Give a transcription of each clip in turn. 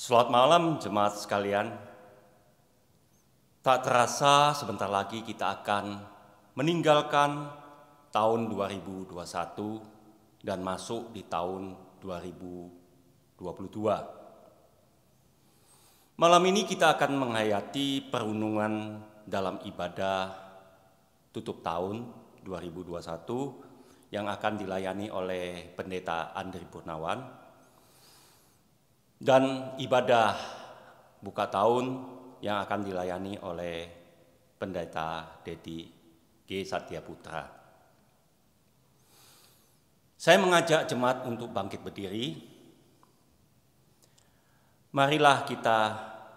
Selamat malam jemaat sekalian. Tak terasa sebentar lagi kita akan meninggalkan tahun 2021 dan masuk di tahun 2022. Malam ini kita akan menghayati perunungan dalam ibadah tutup tahun 2021 yang akan dilayani oleh Pendeta Andri Purnawan. Dan ibadah buka tahun yang akan dilayani oleh Pendeta Dedi G. Satyaputra. Saya mengajak jemaat untuk bangkit berdiri. Marilah kita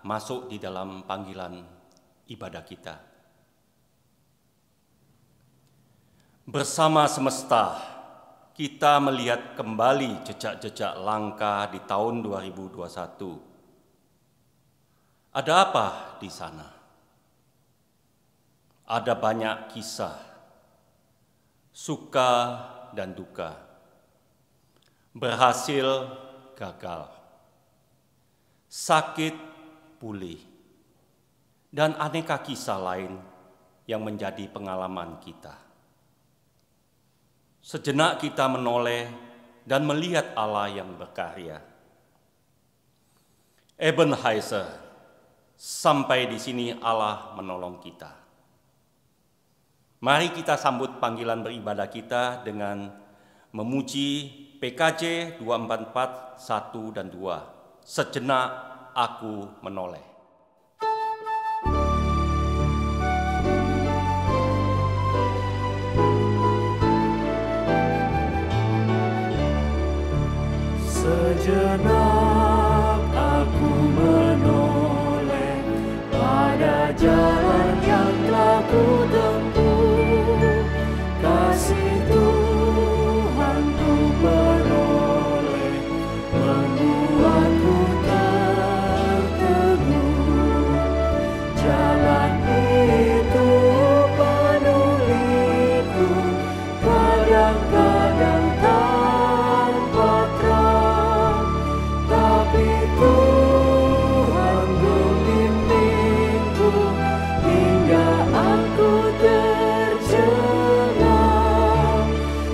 masuk di dalam panggilan ibadah kita. Bersama semesta, kita melihat kembali jejak-jejak langkah di tahun 2021. Ada apa di sana? Ada banyak kisah, suka dan duka, berhasil, gagal, sakit, pulih, dan aneka kisah lain yang menjadi pengalaman kita. Sejenak kita menoleh dan melihat Allah yang berkarya. Ebenezer, sampai di sini Allah menolong kita. Mari kita sambut panggilan beribadah kita dengan memuji PKJ 244, 1 dan 2. Sejenak aku menoleh. Sejenak aku menoleh pada jalan yang telah ku tempuh. Kasih Tuhanku beroleh membuatku tertegun. Jalan itu penuh liku, kadang-kadang tanpa terang, tapi Tuhan membimbingku hingga aku terjelang.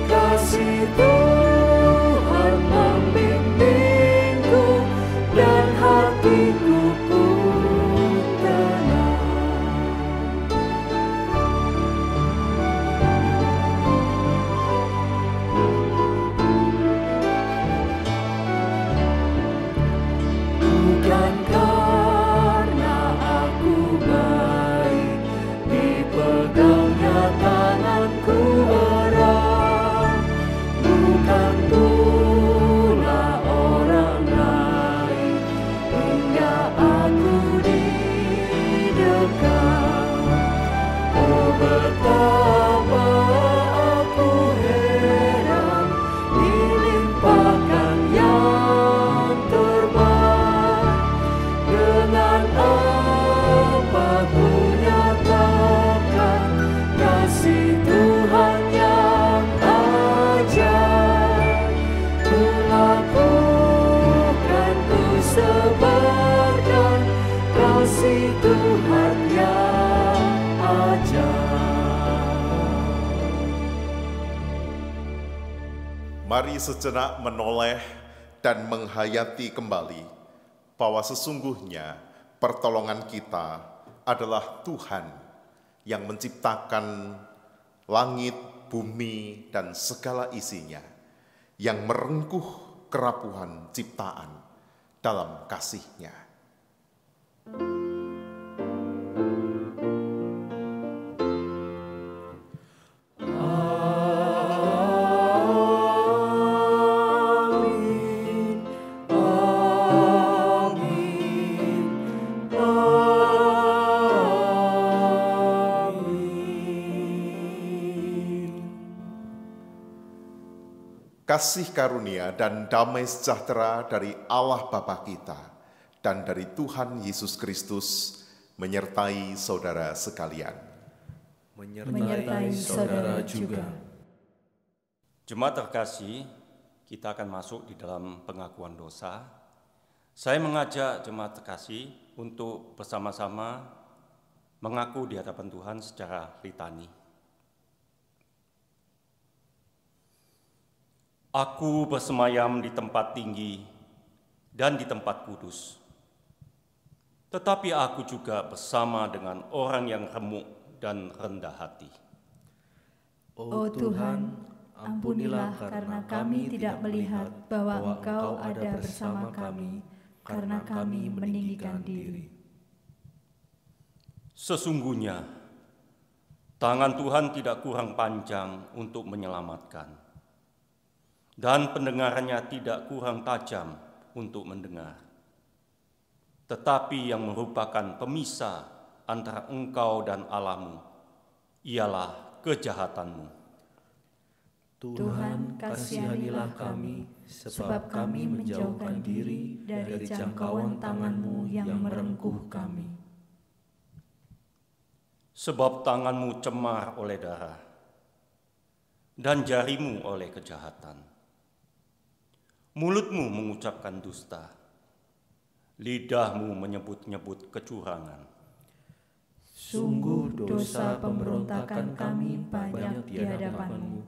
Kasih Tuhan membimbingku dan hatiku pun tenang. Bukan karena aku baik, dipegangnya tanganku erat. Bukan pula orang lain hingga aku didekat. Oh, betapa aku heran dilimpahkan yang terbaik. Dengan apa ku nyatakan kasih Tuhan yang ajaib. Ku lakukan, ku sebarkan kasih Tuhan yang ajaib. Mari sejenak menoleh dan menghayati kembali bahwa sesungguhnya pertolongan kita adalah Tuhan yang menciptakan langit, bumi, dan segala isinya, yang merengkuh kerapuhan ciptaan dalam kasih-Nya. Kasih karunia dan damai sejahtera dari Allah Bapa kita dan dari Tuhan Yesus Kristus menyertai saudara sekalian. Menyertai saudara juga. Jemaat terkasih, kita akan masuk di dalam pengakuan dosa. Saya mengajak jemaat terkasih untuk bersama-sama mengaku di hadapan Tuhan secara litani. Aku bersemayam di tempat tinggi dan di tempat kudus. Tetapi aku juga bersama dengan orang yang remuk dan rendah hati. Oh Tuhan, ampunilah karena kami tidak melihat bahwa Engkau ada bersama kami, karena kami meninggikan diri. Sesungguhnya, tangan Tuhan tidak kurang panjang untuk menyelamatkan, dan pendengarannya tidak kurang tajam untuk mendengar. Tetapi yang merupakan pemisah antara engkau dan Allahmu ialah kejahatanmu. Tuhan, kasihanilah kami, sebab kami menjauhkan diri dari jangkauan tangan-Mu yang merengkuh kami. Sebab tanganmu cemar oleh darah, dan jarimu oleh kejahatan. Mulutmu mengucapkan dusta, lidahmu menyebut-nyebut kecurangan. Sungguh dosa pemberontakan kami banyak di hadapan-Mu,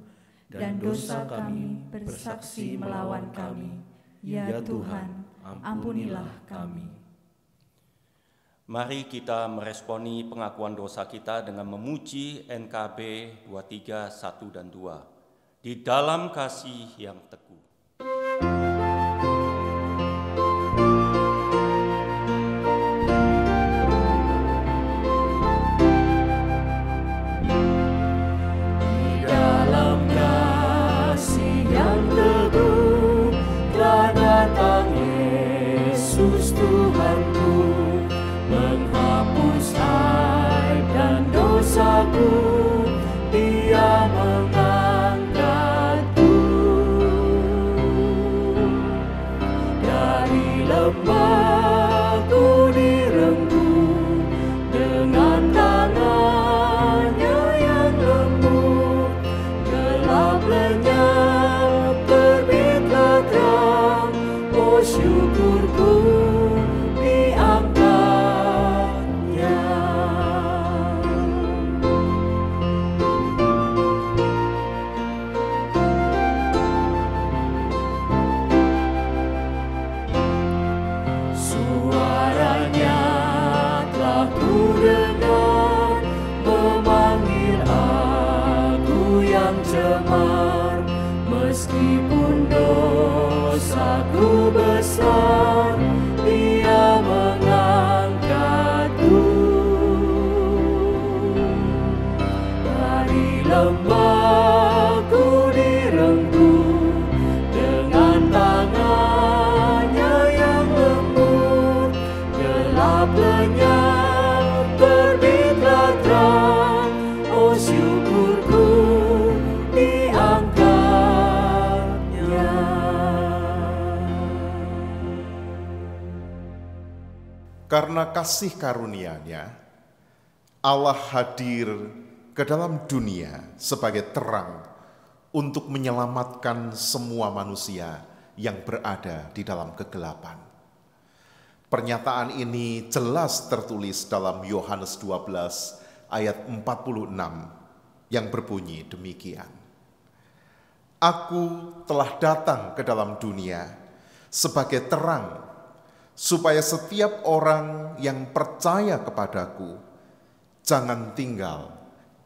dan dosa kami bersaksi melawan kami. Ya Tuhan, ampunilah kami. Mari kita meresponi pengakuan dosa kita dengan memuji NKB 23, 1 dan 2 di dalam kasih yang teguh. Dia mengangkatku dari lembahku direngkuh dengan tangannya yang lembut. Gelap lenyap, terbitlah terang. Oh syukurku diangkatnya. Suaranya telah kudengar, memanggil aku yang cemar. Meskipun dosaku besar, Dia mengangkatku dari lembahku direngkuh dengan tangannya yang lembut. Gelap lenyap, terbitlah terang. Oh syukurku diangkatnya. Karena kasih karunia-Nya, Allah hadir ke dalam dunia sebagai terang untuk menyelamatkan semua manusia yang berada di dalam kegelapan. Pernyataan ini jelas tertulis dalam Yohanes 12 ayat 46 yang berbunyi demikian. Aku telah datang ke dalam dunia sebagai terang, supaya setiap orang yang percaya kepadaku jangan tinggal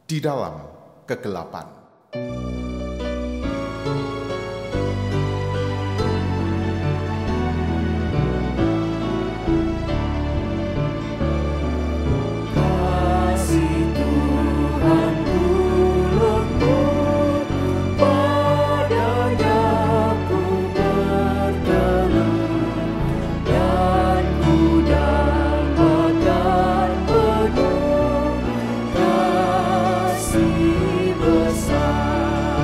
di dalam kegelapan. Kasih Tuhanku lembut, padanya ku berteduh, dan ku dapatkan penuh kasih besar.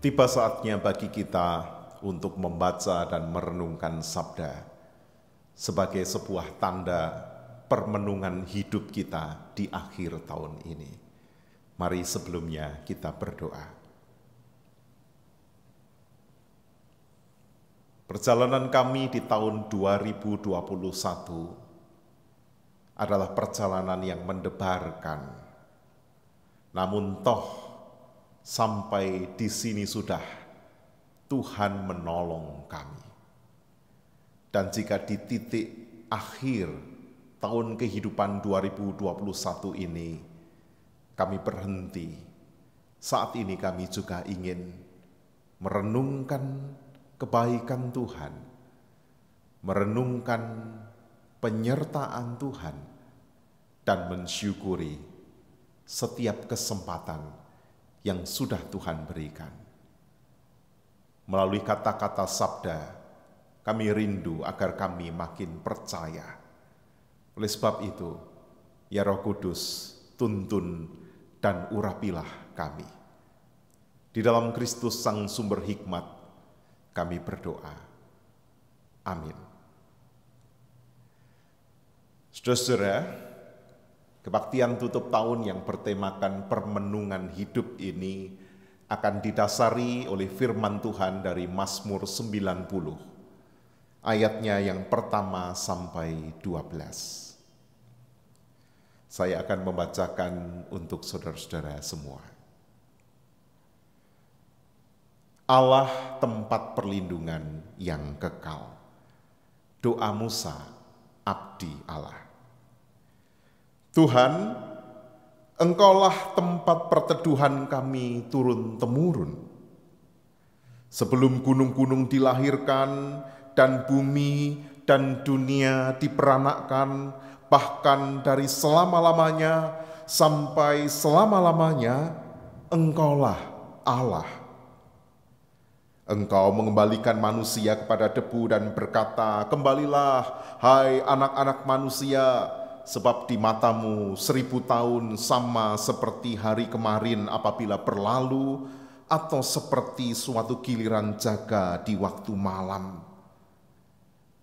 Tiba saatnya bagi kita untuk membaca dan merenungkan sabda sebagai sebuah tanda permenungan hidup kita di akhir tahun ini. Mari sebelumnya kita berdoa. Perjalanan kami di tahun 2021 adalah perjalanan yang mendebarkan. Namun toh sampai di sini sudah Tuhan menolong kami. Dan jika di titik akhir tahun kehidupan 2021 ini kami berhenti, saat ini kami juga ingin merenungkan kebaikan Tuhan, merenungkan penyertaan Tuhan, dan mensyukuri setiap kesempatan yang sudah Tuhan berikan. Melalui kata-kata sabda, kami rindu agar kami makin percaya. Oleh sebab itu, ya Roh Kudus, tuntun dan urapilah kami. Di dalam Kristus Sang Sumber Hikmat, kami berdoa. Amin. Saudara-saudara, kebaktian tutup tahun yang bertemakan permenungan hidup ini akan didasari oleh firman Tuhan dari Mazmur 90, ayatnya yang pertama sampai 12. Saya akan membacakan untuk saudara-saudara semua. Allah tempat perlindungan yang kekal. Doa Musa, abdi Allah. Tuhan, Engkaulah tempat perteduhan kami turun-temurun. Sebelum gunung-gunung dilahirkan dan bumi dan dunia diperanakkan, bahkan dari selama-lamanya sampai selama-lamanya, Engkaulah Allah. Engkau mengembalikan manusia kepada debu dan berkata, "Kembalilah, hai anak-anak manusia, sebab di matamu 1000 tahun sama seperti hari kemarin apabila berlalu, atau seperti suatu giliran jaga di waktu malam.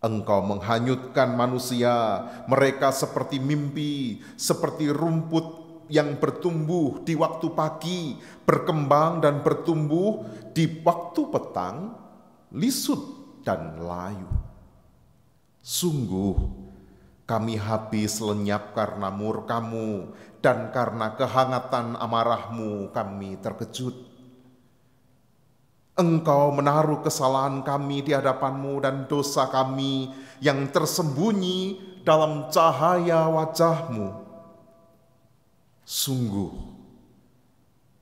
Engkau menghanyutkan manusia, mereka seperti mimpi, seperti rumput yang bertumbuh di waktu pagi, berkembang dan bertumbuh di waktu petang, lisut dan layu. Sungguh, kami habis lenyap karena murka-Mu, dan karena kehangatan amarah-Mu kami terkejut. Engkau menaruh kesalahan kami di hadapan-Mu dan dosa kami yang tersembunyi dalam cahaya wajah-Mu. Sungguh,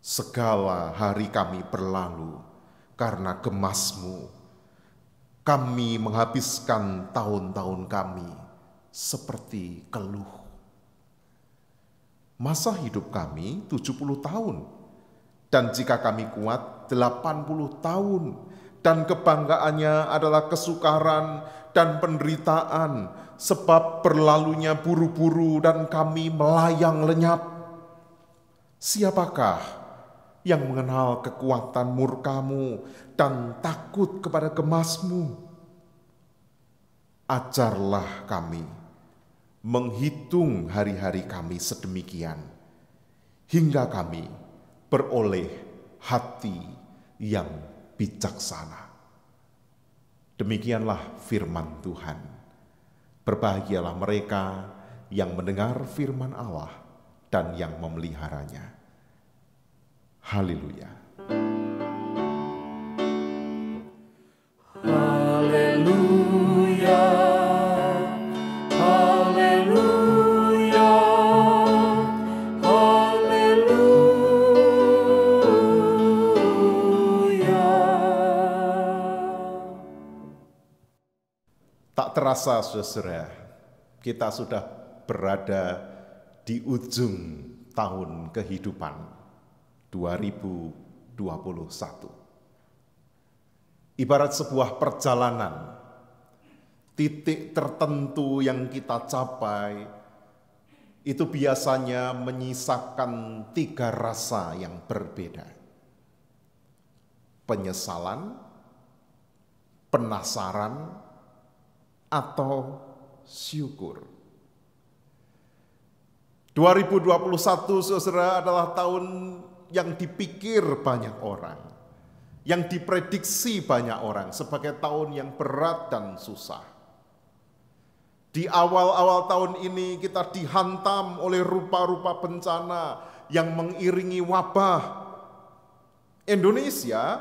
segala hari kami berlalu karena gemas-Mu. Kami menghabiskan tahun-tahun kami seperti keluh. Masa hidup kami 70 tahun, dan jika kami kuat 80 tahun, dan kebanggaannya adalah kesukaran dan penderitaan, sebab berlalunya buru-buru dan kami melayang lenyap. Siapakah yang mengenal kekuatan murka-Mu dan takut kepada gemas-Mu? Ajarlah kami menghitung hari-hari kami sedemikian, hingga kami beroleh hati yang bijaksana. Demikianlah firman Tuhan. Berbahagialah mereka yang mendengar firman Allah dan yang memeliharanya. Haleluya. Haleluya. Haleluya. Haleluya. Tak terasa, saudara, kita sudah berada di ujung tahun kehidupan 2021. Ibarat sebuah perjalanan, titik tertentu yang kita capai itu biasanya menyisakan 3 rasa yang berbeda. penyesalan, penasaran, atau syukur. 2021, saudara, adalah tahun yang dipikir banyak orang, yang diprediksi banyak orang sebagai tahun yang berat dan susah. Di awal-awal tahun ini kita dihantam oleh rupa-rupa bencana yang mengiringi wabah. Indonesia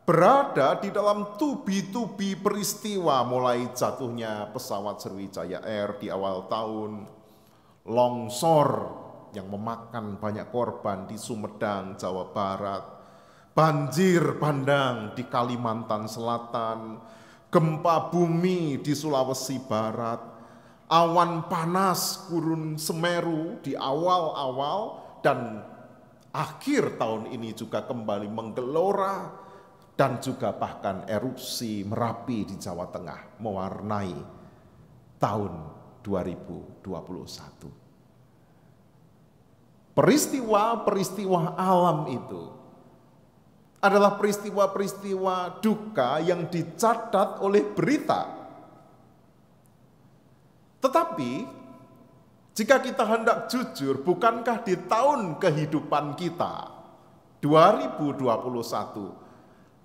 berada di dalam tubi-tubi peristiwa, mulai jatuhnya pesawat Sriwijaya Air di awal tahun, longsor yang memakan banyak korban di Sumedang, Jawa Barat, banjir bandang di Kalimantan Selatan, gempa bumi di Sulawesi Barat, awan panas Gunung Semeru di awal-awal, dan akhir tahun ini juga kembali menggelora, dan juga bahkan erupsi Merapi di Jawa Tengah mewarnai tahun 2021. Peristiwa-peristiwa alam itu adalah peristiwa-peristiwa duka yang dicatat oleh berita. Tetapi jika kita hendak jujur, bukankah di tahun kehidupan kita 2021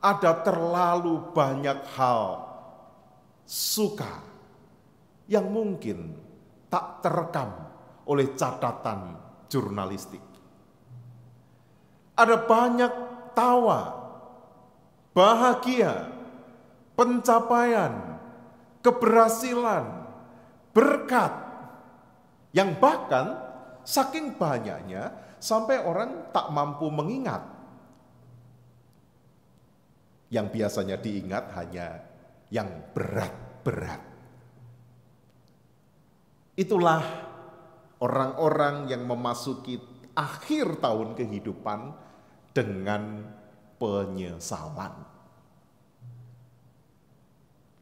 ada terlalu banyak hal suka yang mungkin tak terekam oleh catatan jurnalistik. Ada banyak tawa, bahagia, pencapaian, keberhasilan, berkat, yang bahkan saking banyaknya sampai orang tak mampu mengingat. Yang biasanya diingat hanya yang berat-berat. Itulah orang-orang yang memasuki akhir tahun kehidupan dengan penyesalan.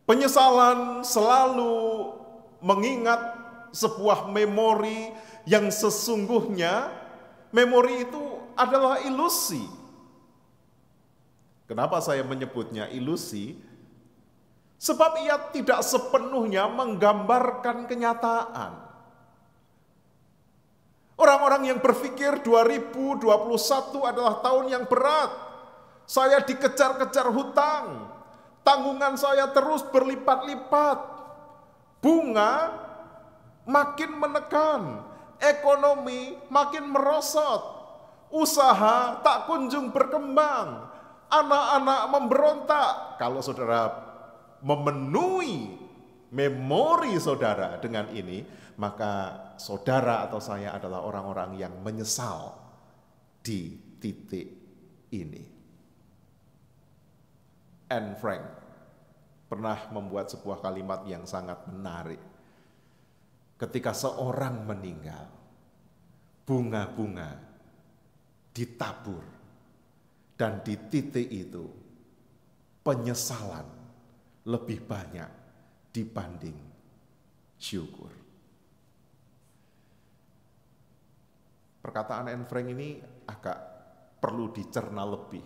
Penyesalan selalu mengingat sebuah memori yang sesungguhnya memori itu adalah ilusi. Kenapa saya menyebutnya ilusi? Sebab ia tidak sepenuhnya menggambarkan kenyataan. Orang-orang yang berpikir 2021 adalah tahun yang berat. Saya dikejar-kejar hutang. Tanggungan saya terus berlipat-lipat. Bunga makin menekan. Ekonomi makin merosot. Usaha tak kunjung berkembang. Anak-anak memberontak. Kalau saudara memenuhi memori saudara dengan ini, maka saudara atau saya adalah orang-orang yang menyesal di titik ini. Anne Frank pernah membuat sebuah kalimat yang sangat menarik. Ketika seorang meninggal, bunga-bunga ditabur. Dan di titik itu penyesalan lebih banyak dibanding syukur. Perkataan Anne Frank ini agak perlu dicerna lebih.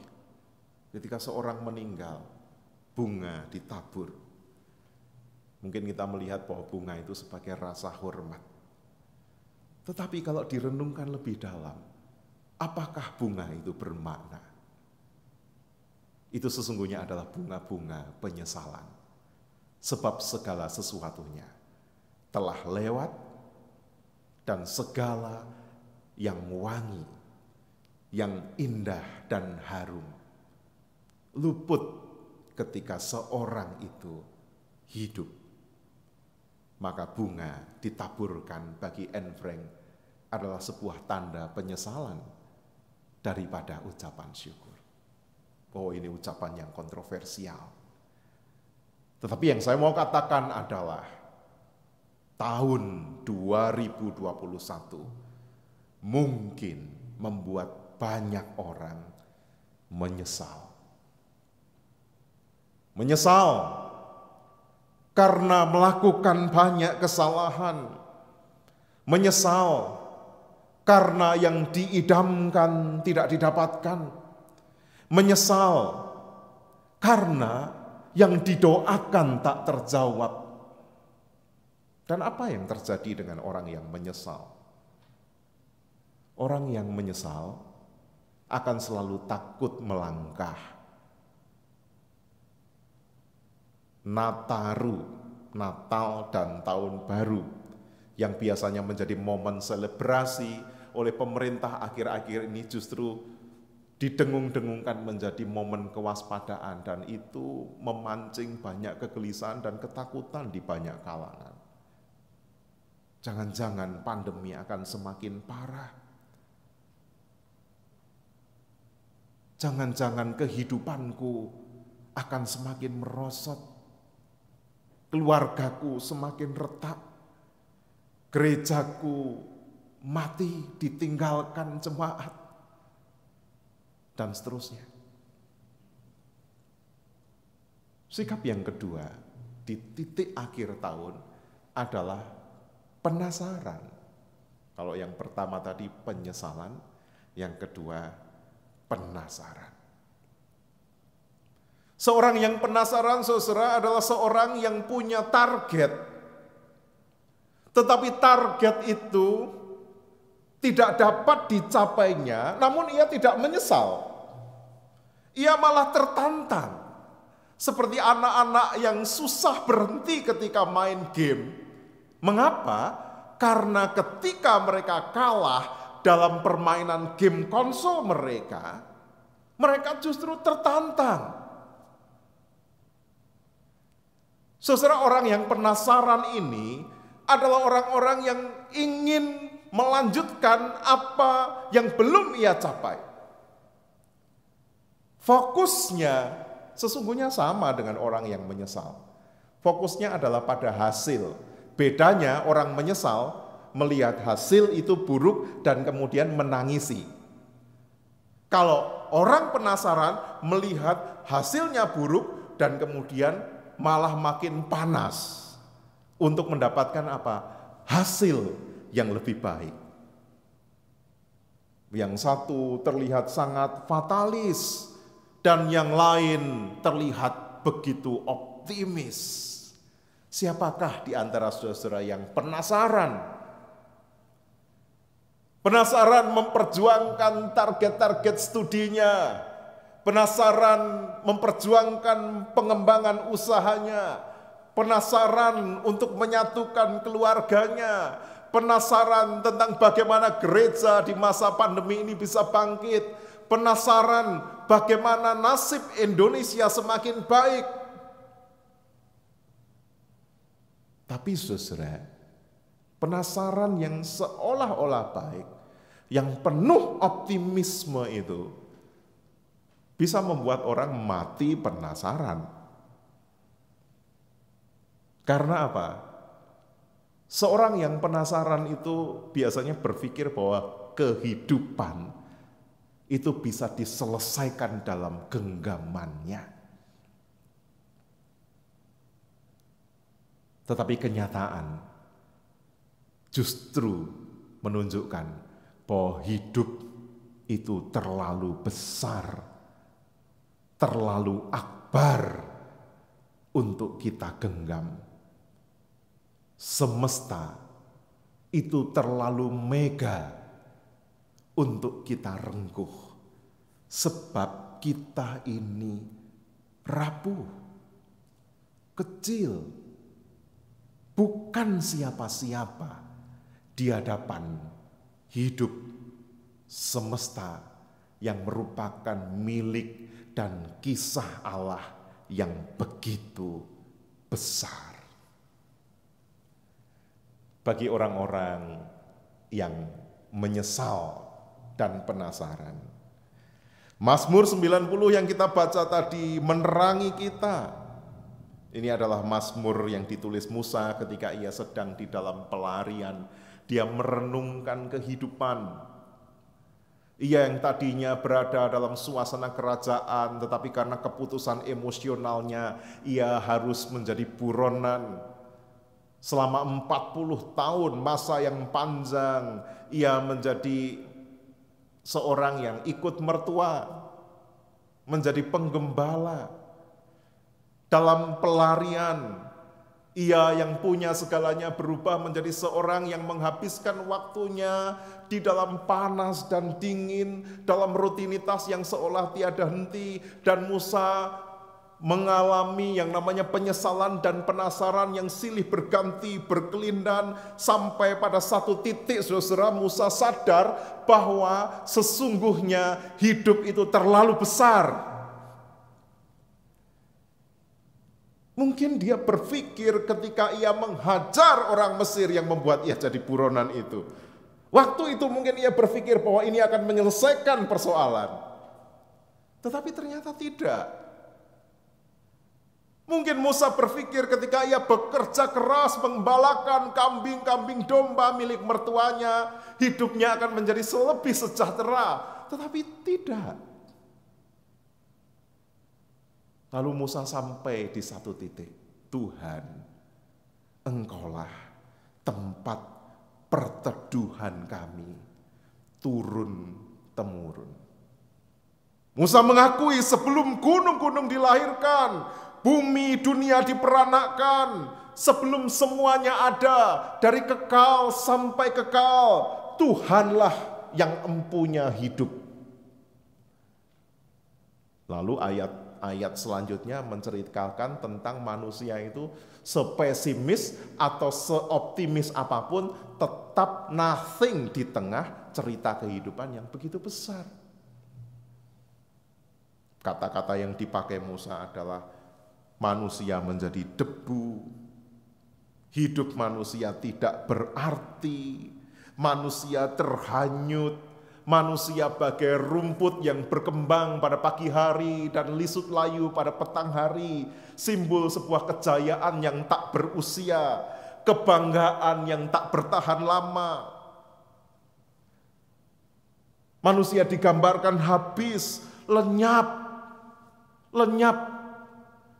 Ketika seorang meninggal, bunga ditabur. Mungkin kita melihat bahwa bunga itu sebagai rasa hormat. Tetapi kalau direnungkan lebih dalam, apakah bunga itu bermakna? Itu sesungguhnya adalah bunga-bunga penyesalan. Sebab segala sesuatunya telah lewat dan segala yang wangi, yang indah dan harum luput ketika seorang itu hidup. Maka bunga ditaburkan bagi Anne Frank adalah sebuah tanda penyesalan daripada ucapan syukur. Oh, ini ucapan yang kontroversial. Tetapi yang saya mau katakan adalah tahun 2021 mungkin membuat banyak orang menyesal. Menyesal karena melakukan banyak kesalahan. Menyesal karena yang diidamkan tidak didapatkan. Menyesal karena yang didoakan tak terjawab. Dan apa yang terjadi dengan orang yang menyesal? Orang yang menyesal akan selalu takut melangkah. Natal dan Tahun Baru yang biasanya menjadi momen selebrasi oleh pemerintah akhir-akhir ini justru didengung-dengungkan menjadi momen kewaspadaan, dan itu memancing banyak kegelisahan dan ketakutan di banyak kalangan. Jangan-jangan pandemi akan semakin parah. Jangan-jangan kehidupanku akan semakin merosot. Keluargaku semakin retak. Gerejaku mati ditinggalkan jemaat. Dan seterusnya. Sikap yang kedua di titik akhir tahun adalah penasaran. Kalau yang pertama tadi penyesalan, yang kedua penasaran. Seorang yang penasaran, saudara, adalah seorang yang punya target. Tetapi target itu tidak dapat dicapainya, namun ia tidak menyesal. Ia malah tertantang. Seperti anak-anak yang susah berhenti ketika main game. Mengapa? Karena ketika mereka kalah dalam permainan game konsol mereka justru tertantang. Saudara, orang yang penasaran ini adalah orang-orang yang ingin melanjutkan apa yang belum ia capai. Fokusnya sesungguhnya sama dengan orang yang menyesal. Fokusnya adalah pada hasil. Bedanya orang menyesal melihat hasil itu buruk dan kemudian menangisi. Kalau orang penasaran melihat hasilnya buruk dan kemudian malah makin panas untuk mendapatkan apa? Hasil yang lebih baik. Yang satu terlihat sangat fatalis dan yang lain terlihat begitu optimis. Siapakah di antara saudara yang penasaran? Penasaran memperjuangkan target-target studinya, penasaran memperjuangkan pengembangan usahanya, penasaran untuk menyatukan keluarganya, penasaran tentang bagaimana gereja di masa pandemi ini bisa bangkit, penasaran bagaimana nasib Indonesia semakin baik. Tapi saudara, penasaran yang seolah-olah baik, yang penuh optimisme itu bisa membuat orang mati penasaran. Karena apa? Seorang yang penasaran itu biasanya berpikir bahwa kehidupan itu bisa diselesaikan dalam genggamannya. Tetapi kenyataan justru menunjukkan bahwa hidup itu terlalu besar, terlalu akbar untuk kita genggam. Semesta itu terlalu mega untuk kita rengkuh, sebab kita ini rapuh, kecil, bukan siapa-siapa di hadapan hidup semesta yang merupakan milik dan kisah Allah yang begitu besar. Bagi orang-orang yang menyesal dan penasaran, Mazmur 90 yang kita baca tadi menerangi kita. Ini adalah Mazmur yang ditulis Musa ketika ia sedang di dalam pelarian. Dia merenungkan kehidupan. Ia yang tadinya berada dalam suasana kerajaan, tetapi karena keputusan emosionalnya, ia harus menjadi buronan. Selama 40 tahun, masa yang panjang, ia menjadi seorang yang ikut mertua, menjadi penggembala, Dalam pelarian, ia yang punya segalanya berubah menjadi seorang yang menghabiskan waktunya di dalam panas dan dingin, dalam rutinitas yang seolah tiada henti. Dan Musa mengalami yang namanya penyesalan dan penasaran yang silih berganti, berkelindan, sampai pada satu titik saudara Musa sadar bahwa sesungguhnya hidup itu terlalu besar. Mungkin dia berpikir ketika ia menghajar orang Mesir yang membuat ia jadi buronan itu. Waktu itu mungkin ia berpikir bahwa ini akan menyelesaikan persoalan. Tetapi ternyata tidak. Mungkin Musa berpikir ketika ia bekerja keras mengembalakan kambing-kambing domba milik mertuanya, hidupnya akan menjadi lebih sejahtera. Tetapi tidak. Lalu Musa sampai di satu titik, Tuhan, Engkaulah tempat perteduhan kami turun-temurun. Musa mengakui sebelum gunung-gunung dilahirkan, bumi dunia diperanakkan, sebelum semuanya ada, dari kekal sampai kekal, Tuhanlah yang empunya hidup. Lalu ayat selanjutnya menceritakan tentang manusia itu sepesimis atau seoptimis apapun, tetap nothing di tengah cerita kehidupan yang begitu besar. Kata-kata yang dipakai Musa adalah manusia menjadi debu, hidup manusia tidak berarti, manusia terhanyut, manusia bagai rumput yang berkembang pada pagi hari dan lisut layu pada petang hari, simbol sebuah kejayaan yang tak berusia, kebanggaan yang tak bertahan lama. Manusia digambarkan habis, lenyap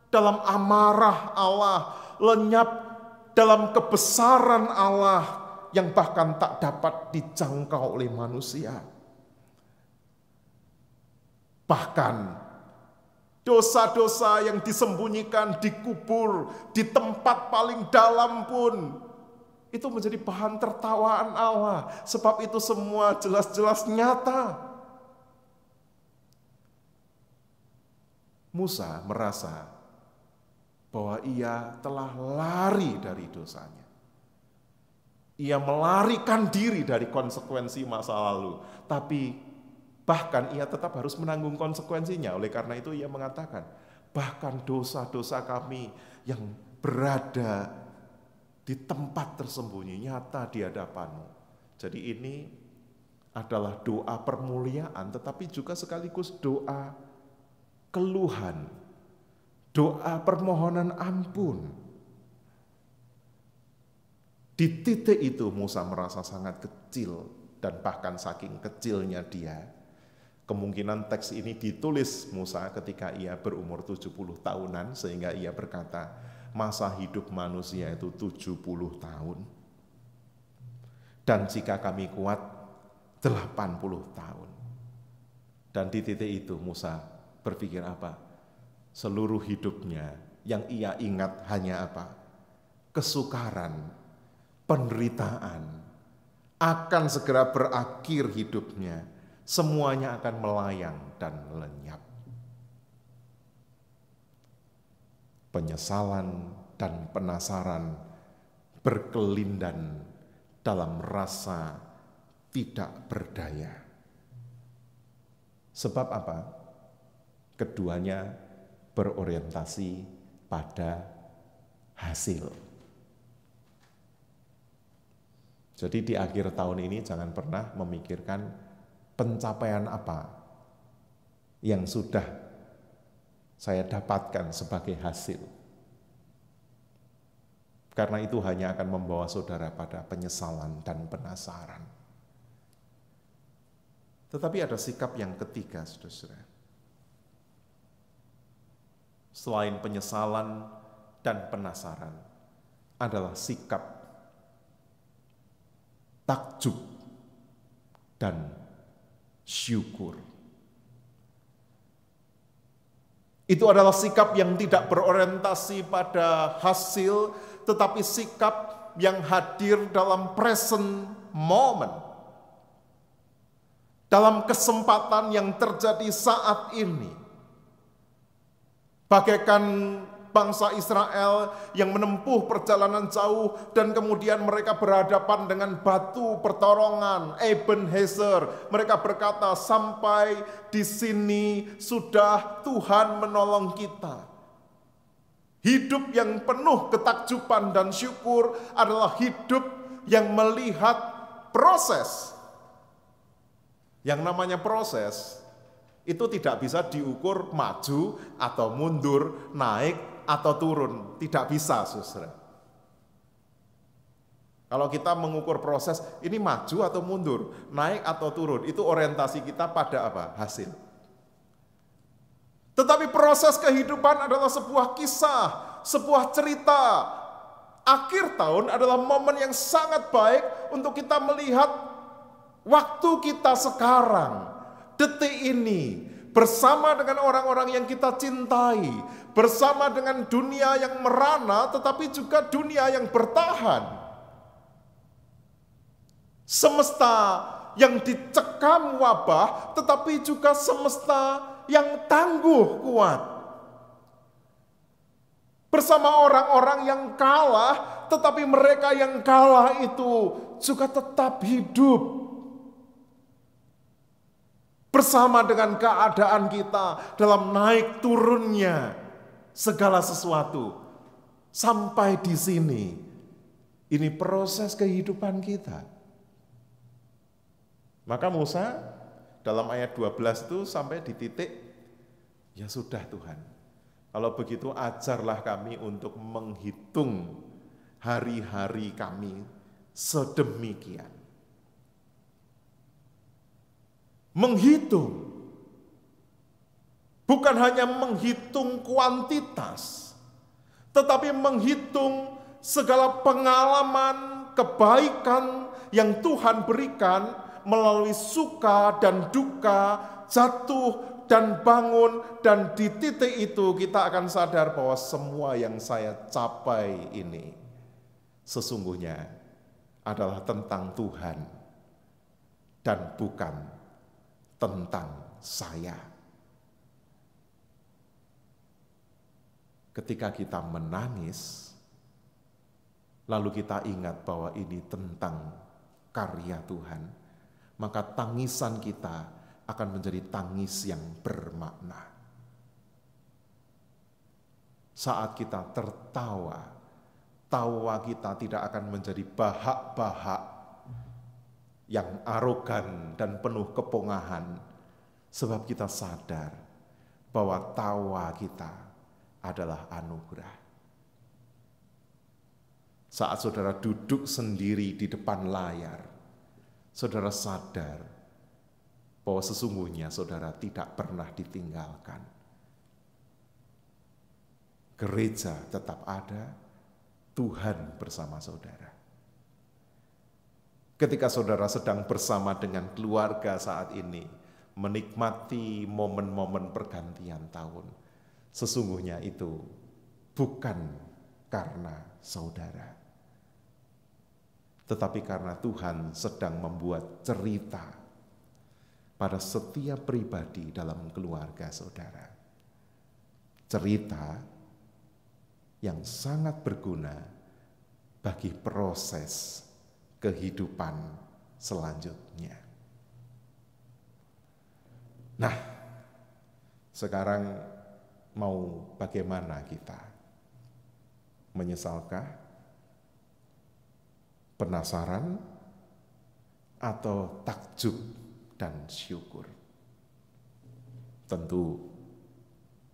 dalam amarah Allah, lenyap dalam kebesaran Allah yang bahkan tak dapat dijangkau oleh manusia. Bahkan dosa-dosa yang disembunyikan, dikubur di tempat paling dalam pun itu menjadi bahan tertawaan Allah, sebab itu semua jelas-jelas nyata. Musa merasa bahwa ia telah lari dari dosanya. Ia melarikan diri dari konsekuensi masa lalu, tapi bahkan ia tetap harus menanggung konsekuensinya. Oleh karena itu ia mengatakan, bahkan dosa-dosa kami yang berada di tempat tersembunyi nyata di hadapanmu. Jadi ini adalah doa permuliaan, tetapi juga sekaligus doa keluhan, doa permohonan ampun. Di titik itu Musa merasa sangat kecil, dan bahkan saking kecilnya dia, kemungkinan teks ini ditulis Musa ketika ia berumur 70 tahunan, sehingga ia berkata, masa hidup manusia itu 70 tahun. Dan jika kami kuat, 80 tahun. Dan di titik itu Musa berpikir apa? Seluruh hidupnya yang ia ingat hanya apa? Kesukaran, penderitaan, akan segera berakhir hidupnya, semuanya akan melayang dan lenyap. Penyesalan dan penasaran berkelindan dalam rasa tidak berdaya. Sebab apa? Keduanya berorientasi pada hasil. Jadi di akhir tahun ini jangan pernah memikirkan pencapaian apa yang sudah saya dapatkan sebagai hasil. Karena itu hanya akan membawa saudara pada penyesalan dan penasaran. Tetapi ada sikap yang ketiga, saudara. Selain penyesalan dan penasaran, adalah sikap takjub dan syukur. Itu adalah sikap yang tidak berorientasi pada hasil, tetapi sikap yang hadir dalam present moment. Dalam kesempatan yang terjadi saat ini. Bagaikan bangsa Israel yang menempuh perjalanan jauh dan kemudian mereka berhadapan dengan batu pertorongan, Ebenezer. Mereka berkata, sampai di sini sudah Tuhan menolong kita. Hidup yang penuh ketakjuban dan syukur adalah hidup yang melihat proses. Yang namanya proses itu tidak bisa diukur maju atau mundur, naik atau turun. Tidak bisa, saudara. Kalau kita mengukur proses, ini maju atau mundur, naik atau turun, itu orientasi kita pada apa? Hasil. Tetapi proses kehidupan adalah sebuah kisah, sebuah cerita. Akhir tahun adalah momen yang sangat baik untuk kita melihat waktu kita sekarang, detik ini, bersama dengan orang-orang yang kita cintai, bersama dengan dunia yang merana, tetapi juga dunia yang bertahan. Semesta yang dicekam wabah, tetapi juga semesta yang tangguh kuat. Bersama orang-orang yang kalah, tetapi mereka yang kalah itu juga tetap hidup. Bersama dengan keadaan kita dalam naik turunnya segala sesuatu. Sampai di sini, ini proses kehidupan kita. Maka Musa dalam ayat 12 itu sampai di titik, ya sudah Tuhan, kalau begitu ajarlah kami untuk menghitung hari-hari kami sedemikian. Menghitung, bukan hanya menghitung kuantitas, tetapi menghitung segala pengalaman kebaikan yang Tuhan berikan melalui suka dan duka, jatuh dan bangun, dan di titik itu kita akan sadar bahwa semua yang saya capai ini sesungguhnya adalah tentang Tuhan dan bukan tentang saya. Ketika kita menangis, lalu kita ingat bahwa ini tentang karya Tuhan, maka tangisan kita akan menjadi tangis yang bermakna. Saat kita tertawa, tawa kita tidak akan menjadi bahak-bahak yang arogan dan penuh kepongahan, sebab kita sadar bahwa tawa kita adalah anugerah. Saat saudara duduk sendiri di depan layar, saudara sadar bahwa sesungguhnya saudara tidak pernah ditinggalkan. Gereja tetap ada, Tuhan bersama saudara. Ketika saudara sedang bersama dengan keluarga saat ini, menikmati momen-momen pergantian tahun, sesungguhnya itu bukan karena saudara, tetapi karena Tuhan sedang membuat cerita pada setiap pribadi dalam keluarga saudara. Cerita yang sangat berguna bagi proses kehidupan selanjutnya. Nah, sekarang mau bagaimana kita? Menyesalkah? Penasaran? Atau takjub dan syukur? Tentu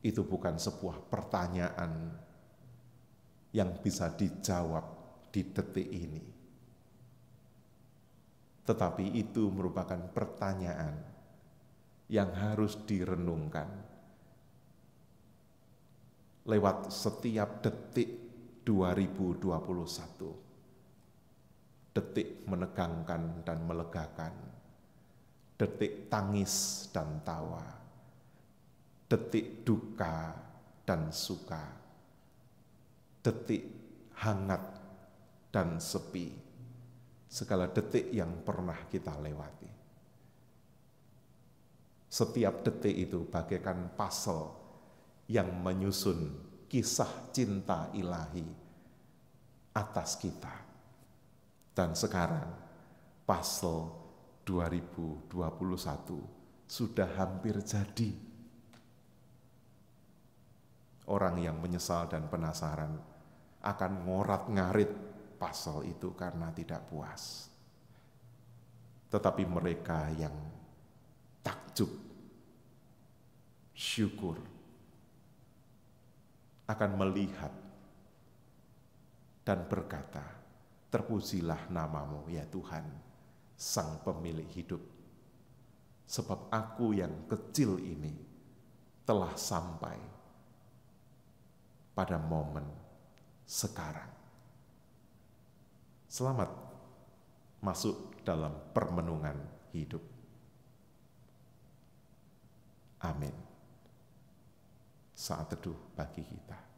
itu bukan sebuah pertanyaan yang bisa dijawab di detik ini. Tetapi itu merupakan pertanyaan yang harus direnungkan lewat setiap detik 2021. Detik menegangkan dan melegakan, detik tangis dan tawa, detik duka dan suka, detik hangat dan sepi, segala detik yang pernah kita lewati. Setiap detik itu bagaikan puzzle yang menyusun kisah cinta ilahi atas kita. Dan sekarang puzzle 2021 sudah hampir jadi. Orang yang menyesal dan penasaran akan ngorat-ngarit puzzle itu karena tidak puas. Tetapi mereka yang takjub, syukur, akan melihat dan berkata, terpujilah namamu ya Tuhan, Sang Pemilik hidup. Sebab aku yang kecil ini telah sampai pada momen sekarang. Selamat masuk dalam permenungan hidup. Amin. Saat teduh bagi kita.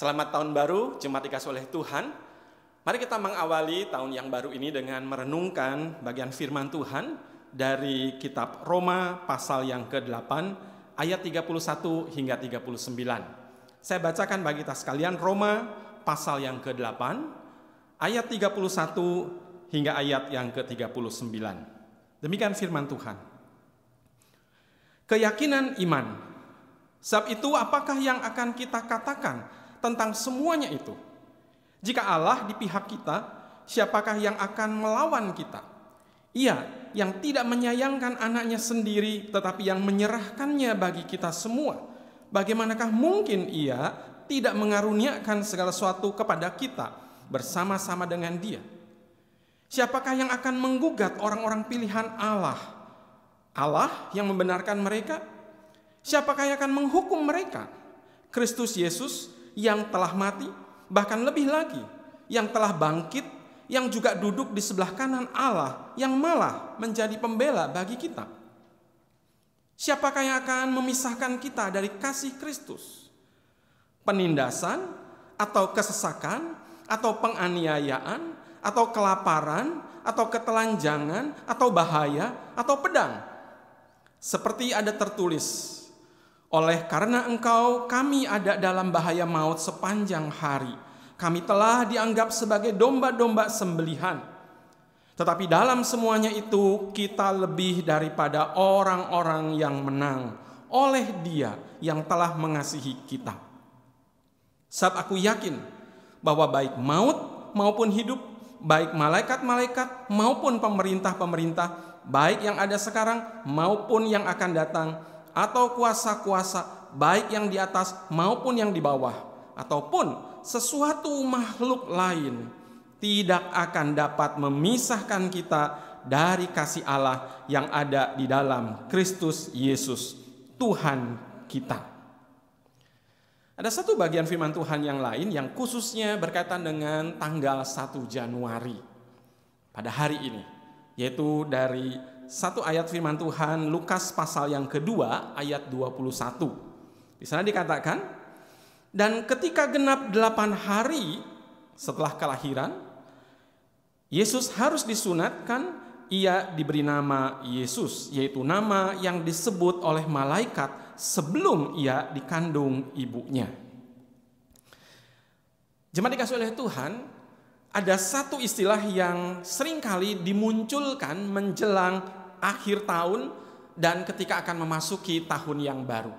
Selamat tahun baru, jemaat dikasih oleh Tuhan. Mari kita mengawali tahun yang baru ini dengan merenungkan bagian firman Tuhan dari kitab Roma pasal yang ke-8 ayat 31 hingga 39. Saya bacakan bagi kita sekalian Roma pasal yang ke-8 ayat 31 hingga ayat yang ke-39. Demikian firman Tuhan. Keyakinan iman. Sebab itu apakah yang akan kita katakan tentang semuanya itu? Jika Allah di pihak kita, siapakah yang akan melawan kita? Ia yang tidak menyayangkan anaknya sendiri, tetapi yang menyerahkannya bagi kita semua. Bagaimanakah mungkin ia tidak mengaruniakan segala sesuatu kepada kita bersama-sama dengan dia? Siapakah yang akan menggugat orang-orang pilihan Allah? Allah yang membenarkan mereka? Siapakah yang akan menghukum mereka? Kristus Yesus yang telah mati, bahkan lebih lagi, yang telah bangkit, yang juga duduk di sebelah kanan Allah, yang malah menjadi pembela bagi kita. Siapakah yang akan memisahkan kita dari kasih Kristus? Penindasan, atau kesesakan, atau penganiayaan, atau kelaparan, atau ketelanjangan, atau bahaya, atau pedang? Seperti ada tertulis, oleh karena engkau kami ada dalam bahaya maut sepanjang hari. Kami telah dianggap sebagai domba-domba sembelihan. Tetapi dalam semuanya itu kita lebih daripada orang-orang yang menang oleh Dia yang telah mengasihi kita. Sebab aku yakin bahwa baik maut maupun hidup, baik malaikat-malaikat maupun pemerintah-pemerintah, baik yang ada sekarang maupun yang akan datang, atau kuasa-kuasa, baik yang di atas maupun yang di bawah, ataupun sesuatu makhluk lain, tidak akan dapat memisahkan kita dari kasih Allah yang ada di dalam Kristus Yesus, Tuhan kita. Ada satu bagian firman Tuhan yang lain yang khususnya berkaitan dengan tanggal 1 Januari pada hari ini, yaitu dari satu ayat firman Tuhan Lukas pasal yang kedua ayat 21. Di sana dikatakan, dan ketika genap 8 hari setelah kelahiran, Yesus harus disunatkan, ia diberi nama Yesus, yaitu nama yang disebut oleh malaikat sebelum ia dikandung ibunya. Jemaat dikasihi oleh Tuhan, ada satu istilah yang seringkali dimunculkan menjelang akhir tahun dan ketika akan memasuki tahun yang baru.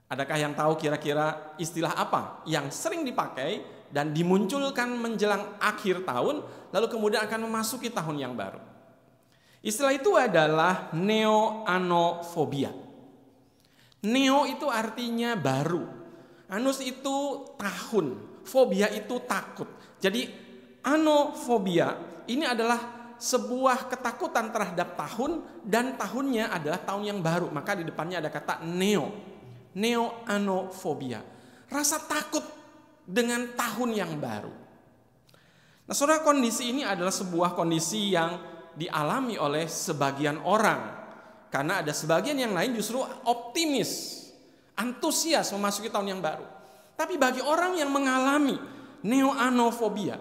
Adakah yang tahu kira-kira istilah apa yang sering dipakai dan dimunculkan menjelang akhir tahun, lalu kemudian akan memasuki tahun yang baru? Istilah itu adalah neo-anofobia. Neo itu artinya baru, anus itu tahun, fobia itu takut. Jadi anofobia ini adalah sebuah ketakutan terhadap tahun, dan tahunnya adalah tahun yang baru. Maka di depannya ada kata neo, neo-anofobia, rasa takut dengan tahun yang baru. Nah, saudara, kondisi ini adalah sebuah kondisi yang dialami oleh sebagian orang. Karena ada sebagian yang lain justru optimis, antusias memasuki tahun yang baru. Tapi bagi orang yang mengalami neo-anofobia,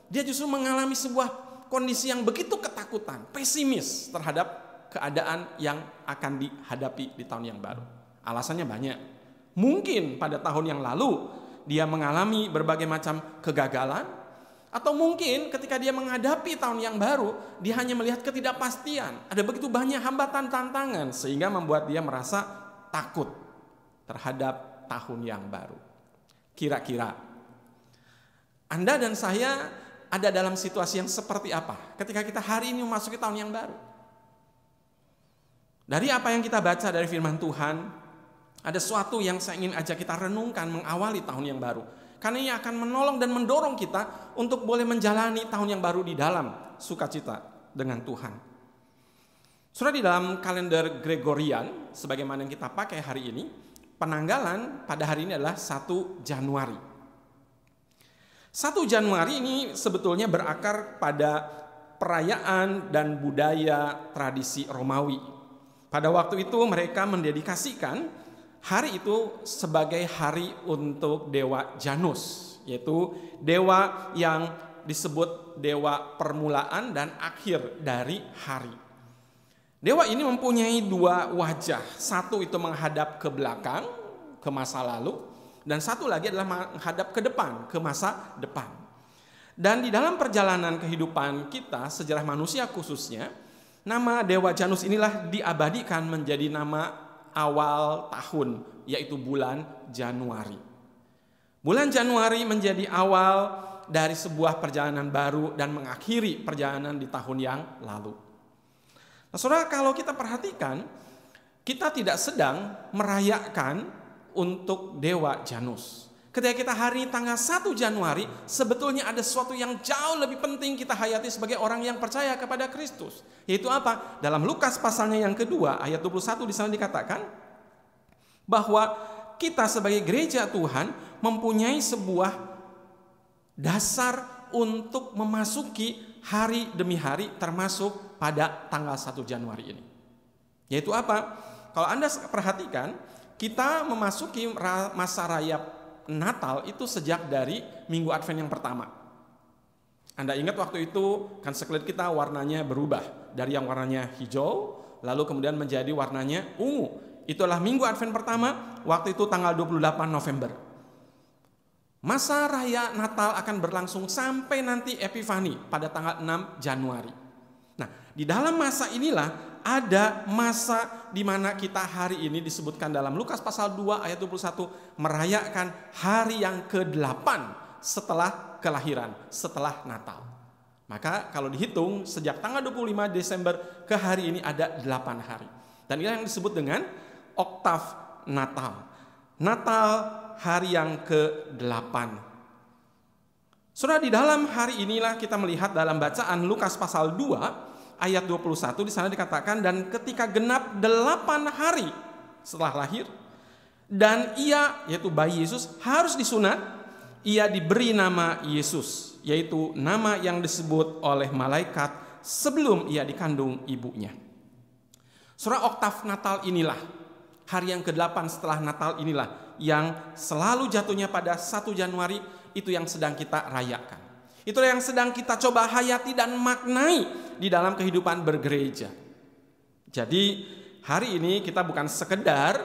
dia justru mengalami sebuah kondisi yang begitu ketakutan, pesimis terhadap keadaan yang akan dihadapi di tahun yang baru. Alasannya banyak. Mungkin pada tahun yang lalu dia mengalami berbagai macam kegagalan, atau mungkin ketika dia menghadapi tahun yang baru, dia hanya melihat ketidakpastian. Ada begitu banyak hambatan, tantangan, sehingga membuat dia merasa takut terhadap tahun yang baru. Kira-kira Anda dan saya ada dalam situasi yang seperti apa ketika kita hari ini memasuki tahun yang baru? Dari apa yang kita baca dari firman Tuhan, ada sesuatu yang saya ingin ajak kita renungkan mengawali tahun yang baru. Karena ini akan menolong dan mendorong kita untuk boleh menjalani tahun yang baru di dalam sukacita dengan Tuhan. Saudara, di dalam kalender Gregorian, sebagaimana yang kita pakai hari ini, penanggalan pada hari ini adalah 1 Januari. 1 Januari ini sebetulnya berakar pada perayaan dan budaya tradisi Romawi. Pada waktu itu mereka mendedikasikan hari itu sebagai hari untuk dewa Janus, yaitu dewa yang disebut dewa permulaan dan akhir dari hari. Dewa ini mempunyai dua wajah, satu itu menghadap ke belakang, ke masa lalu, dan satu lagi adalah menghadap ke depan, ke masa depan. Dan di dalam perjalanan kehidupan kita, sejarah manusia khususnya, nama dewa Janus inilah diabadikan menjadi nama awal tahun, yaitu bulan Januari. Bulan Januari menjadi awal dari sebuah perjalanan baru dan mengakhiri perjalanan di tahun yang lalu. Nah, saudara, kalau kita perhatikan, kita tidak sedang merayakan untuk dewa Janus. Ketika kita hari tanggal 1 Januari, sebetulnya ada sesuatu yang jauh lebih penting kita hayati sebagai orang yang percaya kepada Kristus. Yaitu apa? Dalam Lukas pasalnya yang kedua, ayat 21 di sana dikatakan bahwa kita sebagai gereja Tuhan mempunyai sebuah dasar untuk memasuki hari demi hari, termasuk pada tanggal 1 Januari ini. Yaitu apa? Kalau Anda perhatikan, kita memasuki masa raya Natal itu sejak dari Minggu Advent yang pertama. Anda ingat waktu itu kan sekeliling kita warnanya berubah dari yang warnanya hijau lalu kemudian menjadi warnanya ungu. Itulah Minggu Advent pertama, waktu itu tanggal 28 November. Masa raya Natal akan berlangsung sampai nanti Epifani pada tanggal 6 Januari. Nah, di dalam masa inilah ada masa di mana kita hari ini disebutkan dalam Lukas pasal 2 ayat 21 merayakan hari yang ke-8 setelah kelahiran, setelah Natal. Maka kalau dihitung sejak tanggal 25 Desember ke hari ini ada 8 hari. Dan inilah yang disebut dengan oktav Natal. Natal hari yang ke-8. Saudara, di dalam hari inilah kita melihat dalam bacaan Lukas pasal 2 ayat 21 di sana dikatakan, dan ketika genap 8 hari setelah lahir dan ia, yaitu bayi Yesus, harus disunat, ia diberi nama Yesus, yaitu nama yang disebut oleh malaikat sebelum ia dikandung ibunya. Saudara, oktav Natal inilah, hari yang ke-8 setelah Natal inilah yang selalu jatuhnya pada 1 Januari, itu yang sedang kita rayakan. Itulah yang sedang kita coba hayati dan maknai di dalam kehidupan bergereja. Jadi hari ini kita bukan sekedar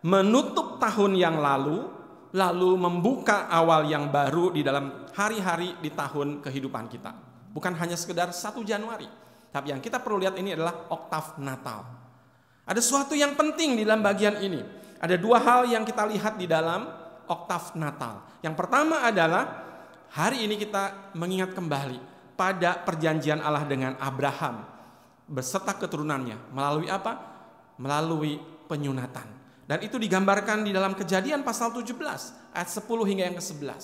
menutup tahun yang lalu membuka awal yang baru di dalam hari-hari di tahun kehidupan kita. Bukan hanya sekedar 1 Januari, tapi yang kita perlu lihat ini adalah oktav Natal. Ada sesuatu yang penting di dalam bagian ini. Ada 2 hal yang kita lihat di dalam oktav Natal. Yang pertama adalah hari ini kita mengingat kembali pada perjanjian Allah dengan Abraham beserta keturunannya. Melalui apa? Melalui penyunatan. Dan itu digambarkan di dalam Kejadian pasal 17 ayat 10 hingga yang ke-11.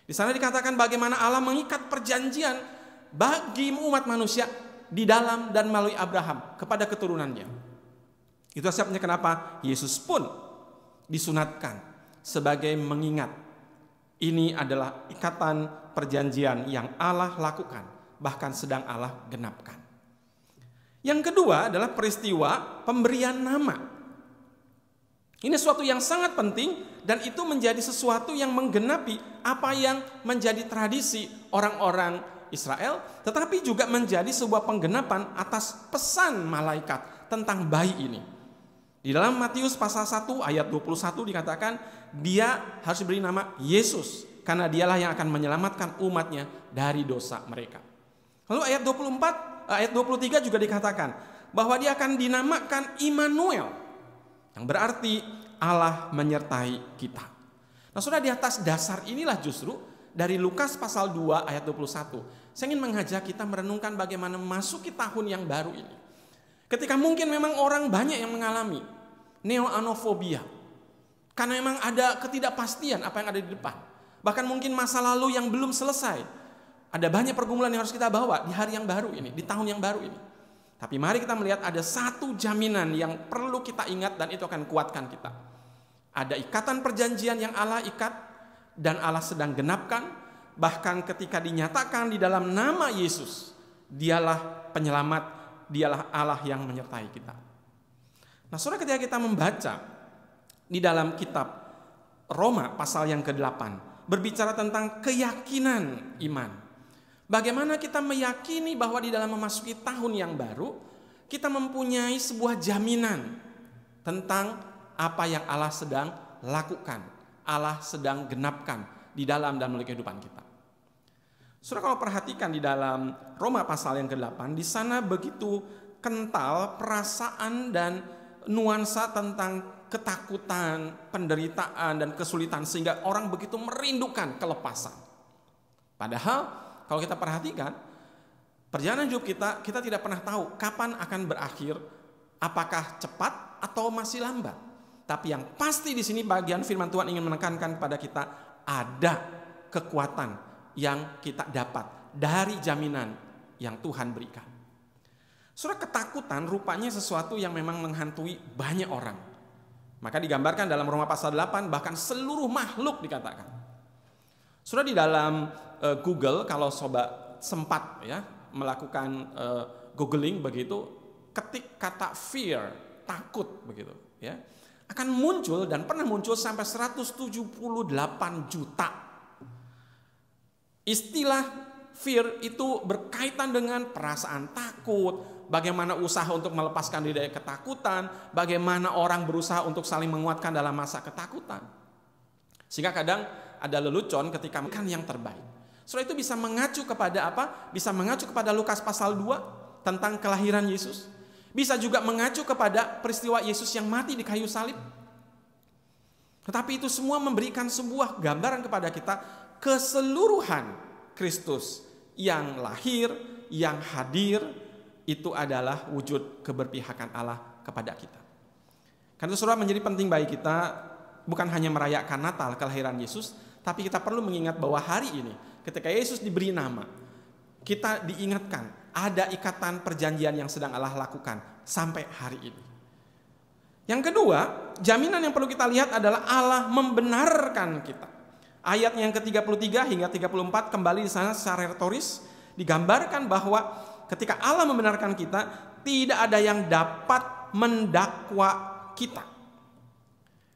Di sana dikatakan bagaimana Allah mengikat perjanjian bagi umat manusia di dalam dan melalui Abraham kepada keturunannya. Itu sebabnya kenapa Yesus pun disunatkan sebagai mengingat ini adalah ikatan perjanjian yang Allah lakukan, bahkan sedang Allah genapkan. Yang kedua adalah peristiwa pemberian nama. Ini sesuatu yang sangat penting dan itu menjadi sesuatu yang menggenapi apa yang menjadi tradisi orang-orang Israel, tetapi juga menjadi sebuah penggenapan atas pesan malaikat tentang bayi ini. Di dalam Matius pasal 1 ayat 21 dikatakan dia harus diberi nama Yesus karena dialah yang akan menyelamatkan umatnya dari dosa mereka. Lalu ayat 23 juga dikatakan bahwa dia akan dinamakan Immanuel, yang berarti Allah menyertai kita. Nah, saudara, di atas dasar inilah justru dari Lukas pasal 2 ayat 21 saya ingin mengajak kita merenungkan bagaimana memasuki tahun yang baru ini. Ketika mungkin memang orang banyak yang mengalami neoanofobia. Karena memang ada ketidakpastian apa yang ada di depan. Bahkan mungkin masa lalu yang belum selesai. Ada banyak pergumulan yang harus kita bawa di hari yang baru ini, di tahun yang baru ini. Tapi mari kita melihat ada satu jaminan yang perlu kita ingat dan itu akan kuatkan kita. Ada ikatan perjanjian yang Allah ikat dan Allah sedang genapkan. Bahkan ketika dinyatakan di dalam nama Yesus, dialah penyelamat, dialah Allah yang menyertai kita. Nah, saudara, ketika kita membaca di dalam kitab Roma pasal yang ke-8 berbicara tentang keyakinan iman. Bagaimana kita meyakini bahwa di dalam memasuki tahun yang baru kita mempunyai sebuah jaminan tentang apa yang Allah sedang lakukan, Allah sedang genapkan di dalam dan melalui kehidupan kita. Saudara, kalau perhatikan di dalam Roma pasal yang ke-8, di sana begitu kental perasaan dan nuansa tentang ketakutan, penderitaan, dan kesulitan sehingga orang begitu merindukan kelepasan. Padahal kalau kita perhatikan perjalanan hidup kita tidak pernah tahu kapan akan berakhir, apakah cepat atau masih lambat. Tapi yang pasti di sini bagian firman Tuhan ingin menekankan kepada kita ada kekuatan yang kita dapat dari jaminan yang Tuhan berikan. Saudara, ketakutan rupanya sesuatu yang memang menghantui banyak orang. Maka digambarkan dalam Roma pasal 8 bahkan seluruh makhluk dikatakan. Saudara, di dalam Google kalau sobat sempat ya melakukan googling begitu, ketik kata fear, takut begitu ya, akan muncul dan pernah muncul sampai 178 juta. Istilah fear itu berkaitan dengan perasaan takut, bagaimana usaha untuk melepaskan diri dari ketakutan, bagaimana orang berusaha untuk saling menguatkan dalam masa ketakutan. Sehingga kadang ada lelucon ketika makan yang terbaik. Saudara, itu bisa mengacu kepada apa? Bisa mengacu kepada Lukas pasal 2 tentang kelahiran Yesus. Bisa juga mengacu kepada peristiwa Yesus yang mati di kayu salib. Tetapi itu semua memberikan sebuah gambaran kepada kita keseluruhan Kristus yang lahir, yang hadir, itu adalah wujud keberpihakan Allah kepada kita. Karena itu saudara, menjadi penting bagi kita bukan hanya merayakan Natal kelahiran Yesus, tapi kita perlu mengingat bahwa hari ini ketika Yesus diberi nama, kita diingatkan ada ikatan perjanjian yang sedang Allah lakukan sampai hari ini. Yang kedua, jaminan yang perlu kita lihat adalah Allah membenarkan kita. Ayat yang ke-33 hingga 34 kembali di sana secara retoris digambarkan bahwa ketika Allah membenarkan kita, tidak ada yang dapat mendakwa kita.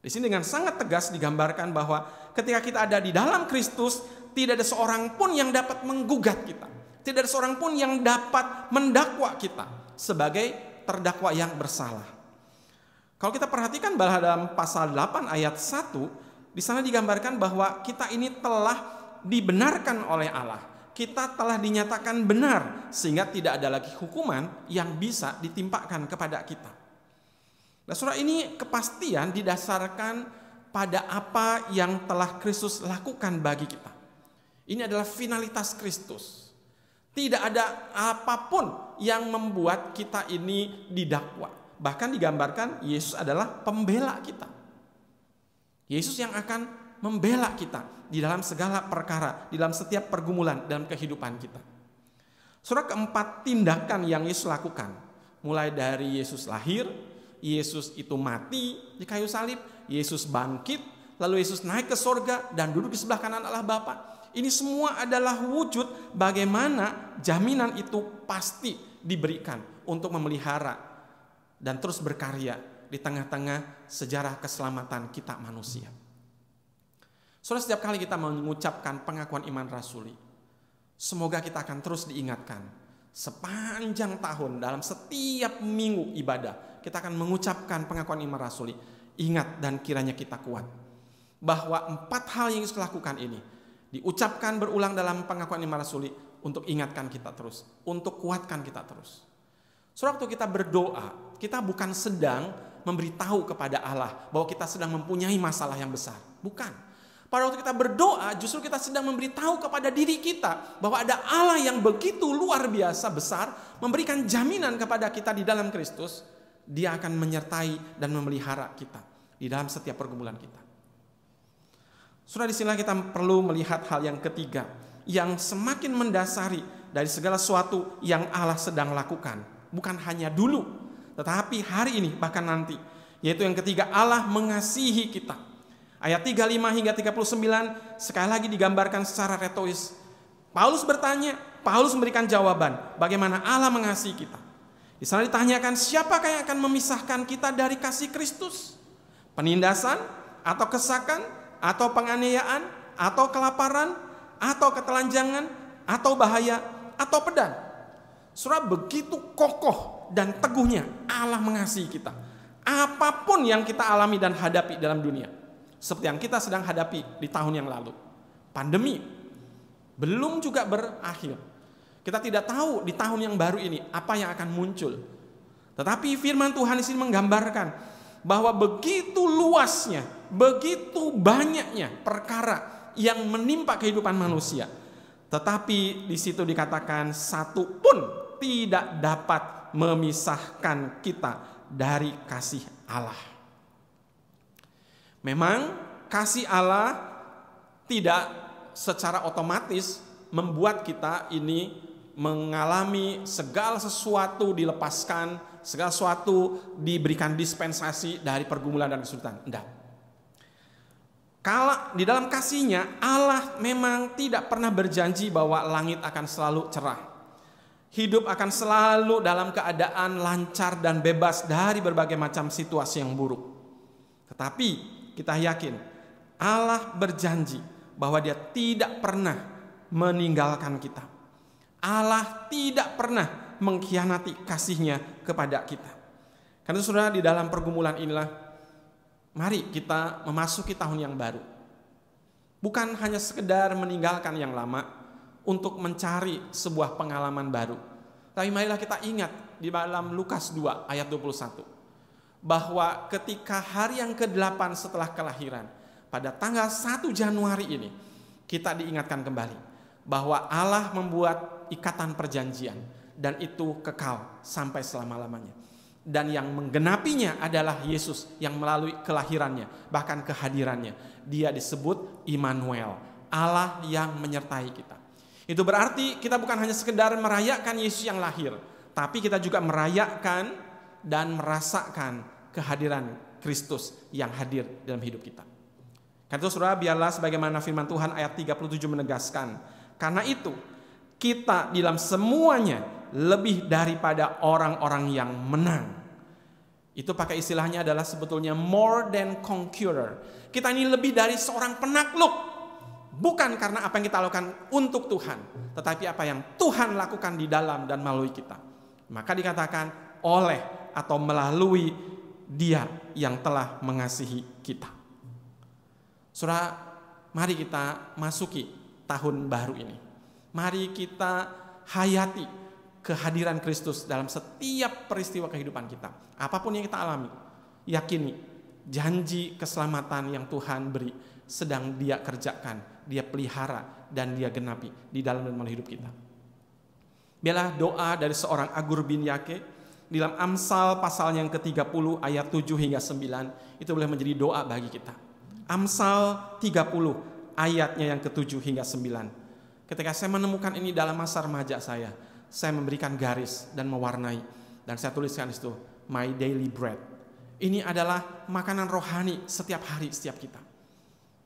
Di sini dengan sangat tegas digambarkan bahwa ketika kita ada di dalam Kristus, tidak ada seorang pun yang dapat menggugat kita. Tidak ada seorang pun yang dapat mendakwa kita sebagai terdakwa yang bersalah. Kalau kita perhatikan bahwa dalam pasal 8 ayat 1, di sana digambarkan bahwa kita ini telah dibenarkan oleh Allah. Kita telah dinyatakan benar sehingga tidak ada lagi hukuman yang bisa ditimpakan kepada kita. Nah, saudara, ini kepastian didasarkan pada apa yang telah Kristus lakukan bagi kita. Ini adalah finalitas Kristus. Tidak ada apapun yang membuat kita ini didakwa. Bahkan digambarkan Yesus adalah pembela kita. Yesus yang akan membela kita di dalam segala perkara, di dalam setiap pergumulan dalam kehidupan kita. Saudara, keempat tindakan yang Yesus lakukan, mulai dari Yesus lahir, Yesus itu mati di kayu salib, Yesus bangkit, lalu Yesus naik ke sorga dan duduk di sebelah kanan Allah Bapa. Ini semua adalah wujud bagaimana jaminan itu pasti diberikan untuk memelihara dan terus berkarya di tengah-tengah sejarah keselamatan kita manusia. Saudara, setiap kali kita mengucapkan pengakuan iman rasuli, semoga kita akan terus diingatkan sepanjang tahun dalam setiap minggu ibadah kita akan mengucapkan pengakuan iman rasuli. Ingat dan kiranya kita kuat bahwa 4 hal yang Yesus lakukan ini diucapkan berulang dalam pengakuan iman rasuli untuk ingatkan kita terus, untuk kuatkan kita terus. Saudara, waktu kita berdoa, kita bukan sedang memberitahu kepada Allah bahwa kita sedang mempunyai masalah yang besar. Bukan. Pada waktu kita berdoa, justru kita sedang memberitahu kepada diri kita bahwa ada Allah yang begitu luar biasa besar, memberikan jaminan kepada kita di dalam Kristus. Dia akan menyertai dan memelihara kita di dalam setiap pergumulan kita. Saudara, di sini kita perlu melihat hal yang ketiga yang semakin mendasari dari segala sesuatu yang Allah sedang lakukan. Bukan hanya dulu, tetapi hari ini bahkan nanti. Yaitu yang ketiga, Allah mengasihi kita. Ayat 35 hingga 39 sekali lagi digambarkan secara retoris. Paulus bertanya, Paulus memberikan jawaban bagaimana Allah mengasihi kita. Di sana ditanyakan, siapakah yang akan memisahkan kita dari kasih Kristus? Penindasan atau kesakan atau penganiayaan atau kelaparan atau ketelanjangan atau bahaya atau pedang? Saudara, begitu kokoh dan teguhnya Allah mengasihi kita. Apapun yang kita alami dan hadapi dalam dunia, seperti yang kita sedang hadapi di tahun yang lalu, pandemi belum juga berakhir. Kita tidak tahu di tahun yang baru ini apa yang akan muncul. Tetapi firman Tuhan di sini menggambarkan bahwa begitu luasnya, begitu banyaknya perkara yang menimpa kehidupan manusia. Tetapi di situ dikatakan satu pun tidak dapat memisahkan kita dari kasih Allah. Memang kasih Allah tidak secara otomatis membuat kita ini mengalami segala sesuatu dilepaskan, segala sesuatu diberikan dispensasi dari pergumulan dan kesulitan. Tidak. Kalau di dalam kasih-Nya Allah memang tidak pernah berjanji bahwa langit akan selalu cerah. Hidup akan selalu dalam keadaan lancar dan bebas dari berbagai macam situasi yang buruk. Tetapi kita yakin Allah berjanji bahwa Dia tidak pernah meninggalkan kita. Allah tidak pernah mengkhianati kasih-Nya kepada kita. Karena saudara, di dalam pergumulan inilah mari kita memasuki tahun yang baru Bukan hanya sekedar meninggalkan yang lama untuk mencari sebuah pengalaman baru. Tapi marilah kita ingat di dalam Lukas 2 ayat 21. Bahwa ketika hari yang ke-8 setelah kelahiran, pada tanggal 1 Januari ini, kita diingatkan kembali bahwa Allah membuat ikatan perjanjian dan itu kekal sampai selama-lamanya. Dan yang menggenapinya adalah Yesus yang melalui kelahirannya, bahkan kehadirannya. Dia disebut Immanuel, Allah yang menyertai kita. Itu berarti kita bukan hanya sekedar merayakan Yesus yang lahir, tapi kita juga merayakan dan merasakan kehadiran Kristus yang hadir dalam hidup kita. Karena itu saudara, biarlah sebagaimana firman Tuhan ayat 37 menegaskan, karena itu kita dalam semuanya lebih daripada orang-orang yang menang. Itu pakai istilahnya adalah sebetulnya more than conqueror. Kita ini lebih dari seorang penakluk. Bukan karena apa yang kita lakukan untuk Tuhan, tetapi apa yang Tuhan lakukan di dalam dan melalui kita. Maka dikatakan oleh atau melalui Dia yang telah mengasihi kita. Saudara, mari kita masuki tahun baru ini. Mari kita hayati kehadiran Kristus dalam setiap peristiwa kehidupan kita. Apapun yang kita alami, yakini janji keselamatan yang Tuhan beri sedang Dia kerjakan, Dia pelihara, dan Dia genapi di dalam dan melalui hidup kita. Biarlah doa dari seorang Agur bin Yake di dalam Amsal pasal yang ke-30 ayat 7 hingga 9 itu boleh menjadi doa bagi kita. Amsal 30 ayatnya yang ke-7 hingga 9. Ketika saya menemukan ini dalam masa remaja saya memberikan garis dan mewarnai, dan saya tuliskan di situ, my daily bread. Ini adalah makanan rohani setiap hari, setiap kita.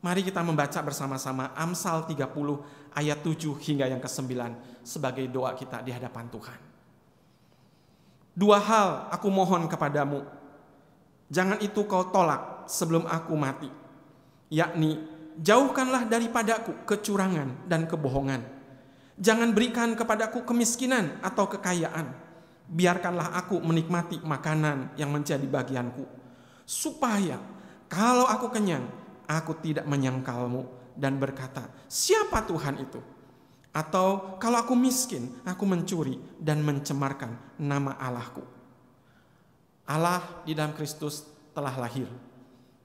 Mari kita membaca bersama-sama Amsal 30 ayat 7 hingga yang ke-9 sebagai doa kita di hadapan Tuhan. 2 hal aku mohon kepadamu, jangan itu kau tolak sebelum aku mati, yakni jauhkanlah daripadaku kecurangan dan kebohongan. Jangan berikan kepadaku kemiskinan atau kekayaan. Biarkanlah aku menikmati makanan yang menjadi bagianku, supaya kalau aku kenyang, aku tidak menyangkalmu dan berkata, siapa Tuhan itu? Atau kalau aku miskin, aku mencuri dan mencemarkan nama Allahku. Allah di dalam Kristus telah lahir,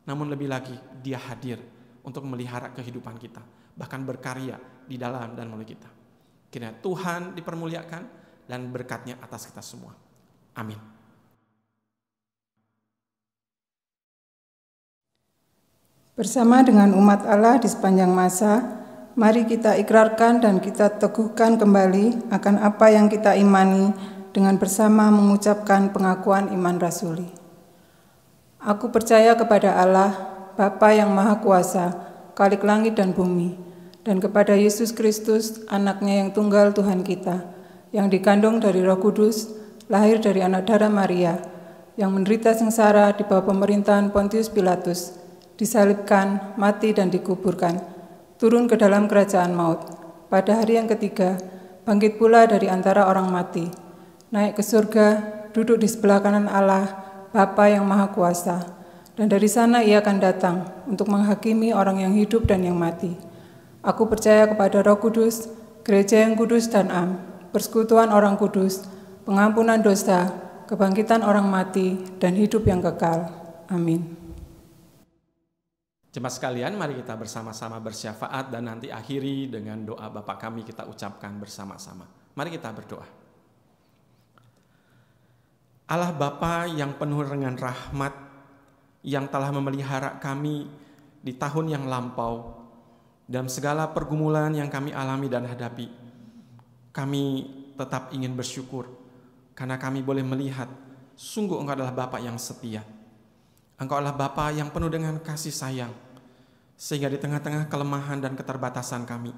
namun lebih lagi Dia hadir untuk memelihara kehidupan kita, bahkan berkarya di dalam dan melalui kita. Kiranya Tuhan dipermuliakan dan berkat-Nya atas kita semua. Amin. Bersama dengan umat Allah di sepanjang masa, mari kita ikrarkan dan kita teguhkan kembali akan apa yang kita imani dengan bersama mengucapkan pengakuan iman rasuli. Aku percaya kepada Allah, Bapa yang Maha Kuasa, Khalik langit dan bumi, dan kepada Yesus Kristus, Anaknya yang tunggal Tuhan kita, yang dikandung dari Roh Kudus, lahir dari anak darah Maria, yang menderita sengsara di bawah pemerintahan Pontius Pilatus, disalibkan, mati dan dikuburkan, turun ke dalam kerajaan maut. Pada hari yang ketiga, bangkit pula dari antara orang mati, naik ke surga, duduk di sebelah kanan Allah, Bapa yang Maha Kuasa, dan dari sana Ia akan datang untuk menghakimi orang yang hidup dan yang mati. Aku percaya kepada Roh Kudus, gereja yang kudus dan am, persekutuan orang kudus, pengampunan dosa, kebangkitan orang mati, dan hidup yang kekal. Amin. Jemaat sekalian, mari kita bersama-sama bersyafaat dan nanti akhiri dengan doa Bapa kami kita ucapkan bersama-sama. Mari kita berdoa. Allah Bapa yang penuh dengan rahmat, yang telah memelihara kami di tahun yang lampau, dalam segala pergumulan yang kami alami dan hadapi, kami tetap ingin bersyukur karena kami boleh melihat sungguh Engkau adalah Bapa yang setia. Engkau adalah Bapa yang penuh dengan kasih sayang, sehingga di tengah-tengah kelemahan dan keterbatasan kami,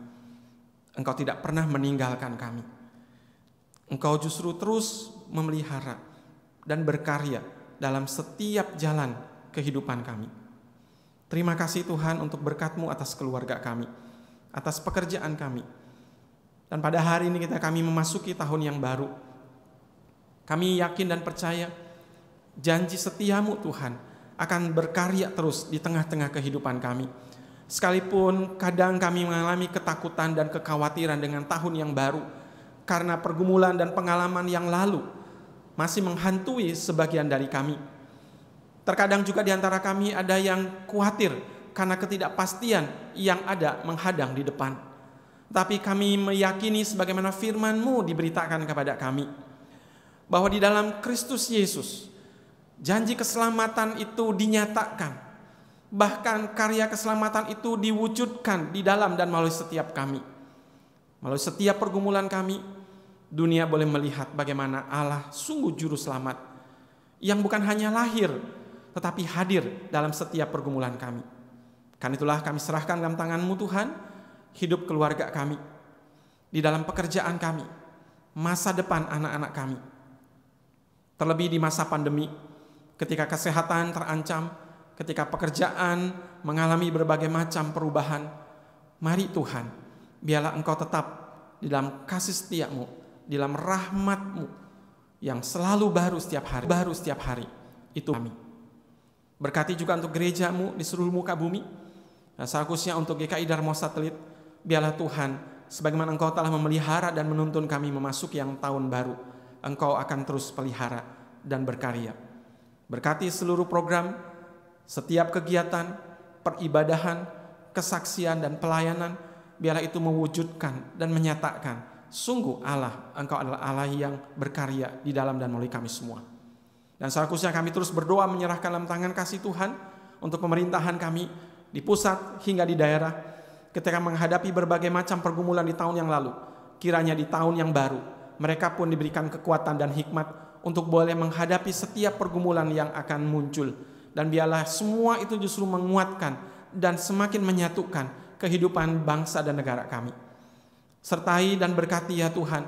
Engkau tidak pernah meninggalkan kami. Engkau justru terus memelihara dan berkarya dalam setiap jalan kehidupan kami. Terima kasih Tuhan untuk berkat-Mu atas keluarga kami, atas pekerjaan kami. Dan pada hari ini kami memasuki tahun yang baru. Kami yakin dan percaya janji setia-Mu Tuhan akan berkarya terus di tengah-tengah kehidupan kami. Sekalipun kadang kami mengalami ketakutan dan kekhawatiran dengan tahun yang baru, karena pergumulan dan pengalaman yang lalu masih menghantui sebagian dari kami. Terkadang juga di antara kami ada yang khawatir karena ketidakpastian yang ada menghadang di depan. Tapi kami meyakini sebagaimana firman-Mu diberitakan kepada kami, bahwa di dalam Kristus Yesus, janji keselamatan itu dinyatakan. Bahkan karya keselamatan itu diwujudkan di dalam dan melalui setiap kami. Melalui setiap pergumulan kami, dunia boleh melihat bagaimana Allah sungguh juru selamat, yang bukan hanya lahir, tetapi hadir dalam setiap pergumulan kami. Karena itulah kami serahkan dalam tangan-Mu Tuhan, hidup keluarga kami, di dalam pekerjaan kami, masa depan anak-anak kami. Terlebih di masa pandemi, ketika kesehatan terancam, ketika pekerjaan mengalami berbagai macam perubahan, mari Tuhan, biarlah Engkau tetap di dalam kasih setia-Mu, di dalam rahmat-Mu yang selalu baru setiap hari, itu kami. Berkati juga untuk gereja-Mu di seluruh muka bumi, dan khususnya untuk GKI Darmo Satelit, biarlah Tuhan, sebagaimana Engkau telah memelihara dan menuntun kami memasuki yang tahun baru, Engkau akan terus pelihara dan berkarya. Berkati seluruh program, setiap kegiatan, peribadahan, kesaksian dan pelayanan, biarlah itu mewujudkan dan menyatakan, sungguh Allah, Engkau adalah Allah yang berkarya di dalam dan melalui kami semua. Dan seharusnya kami terus berdoa menyerahkan dalam tangan kasih Tuhan untuk pemerintahan kami di pusat hingga di daerah, ketika menghadapi berbagai macam pergumulan di tahun yang lalu. Kiranya di tahun yang baru, mereka pun diberikan kekuatan dan hikmat untuk boleh menghadapi setiap pergumulan yang akan muncul. Dan biarlah semua itu justru menguatkan dan semakin menyatukan kehidupan bangsa dan negara kami. Sertai dan berkati ya Tuhan,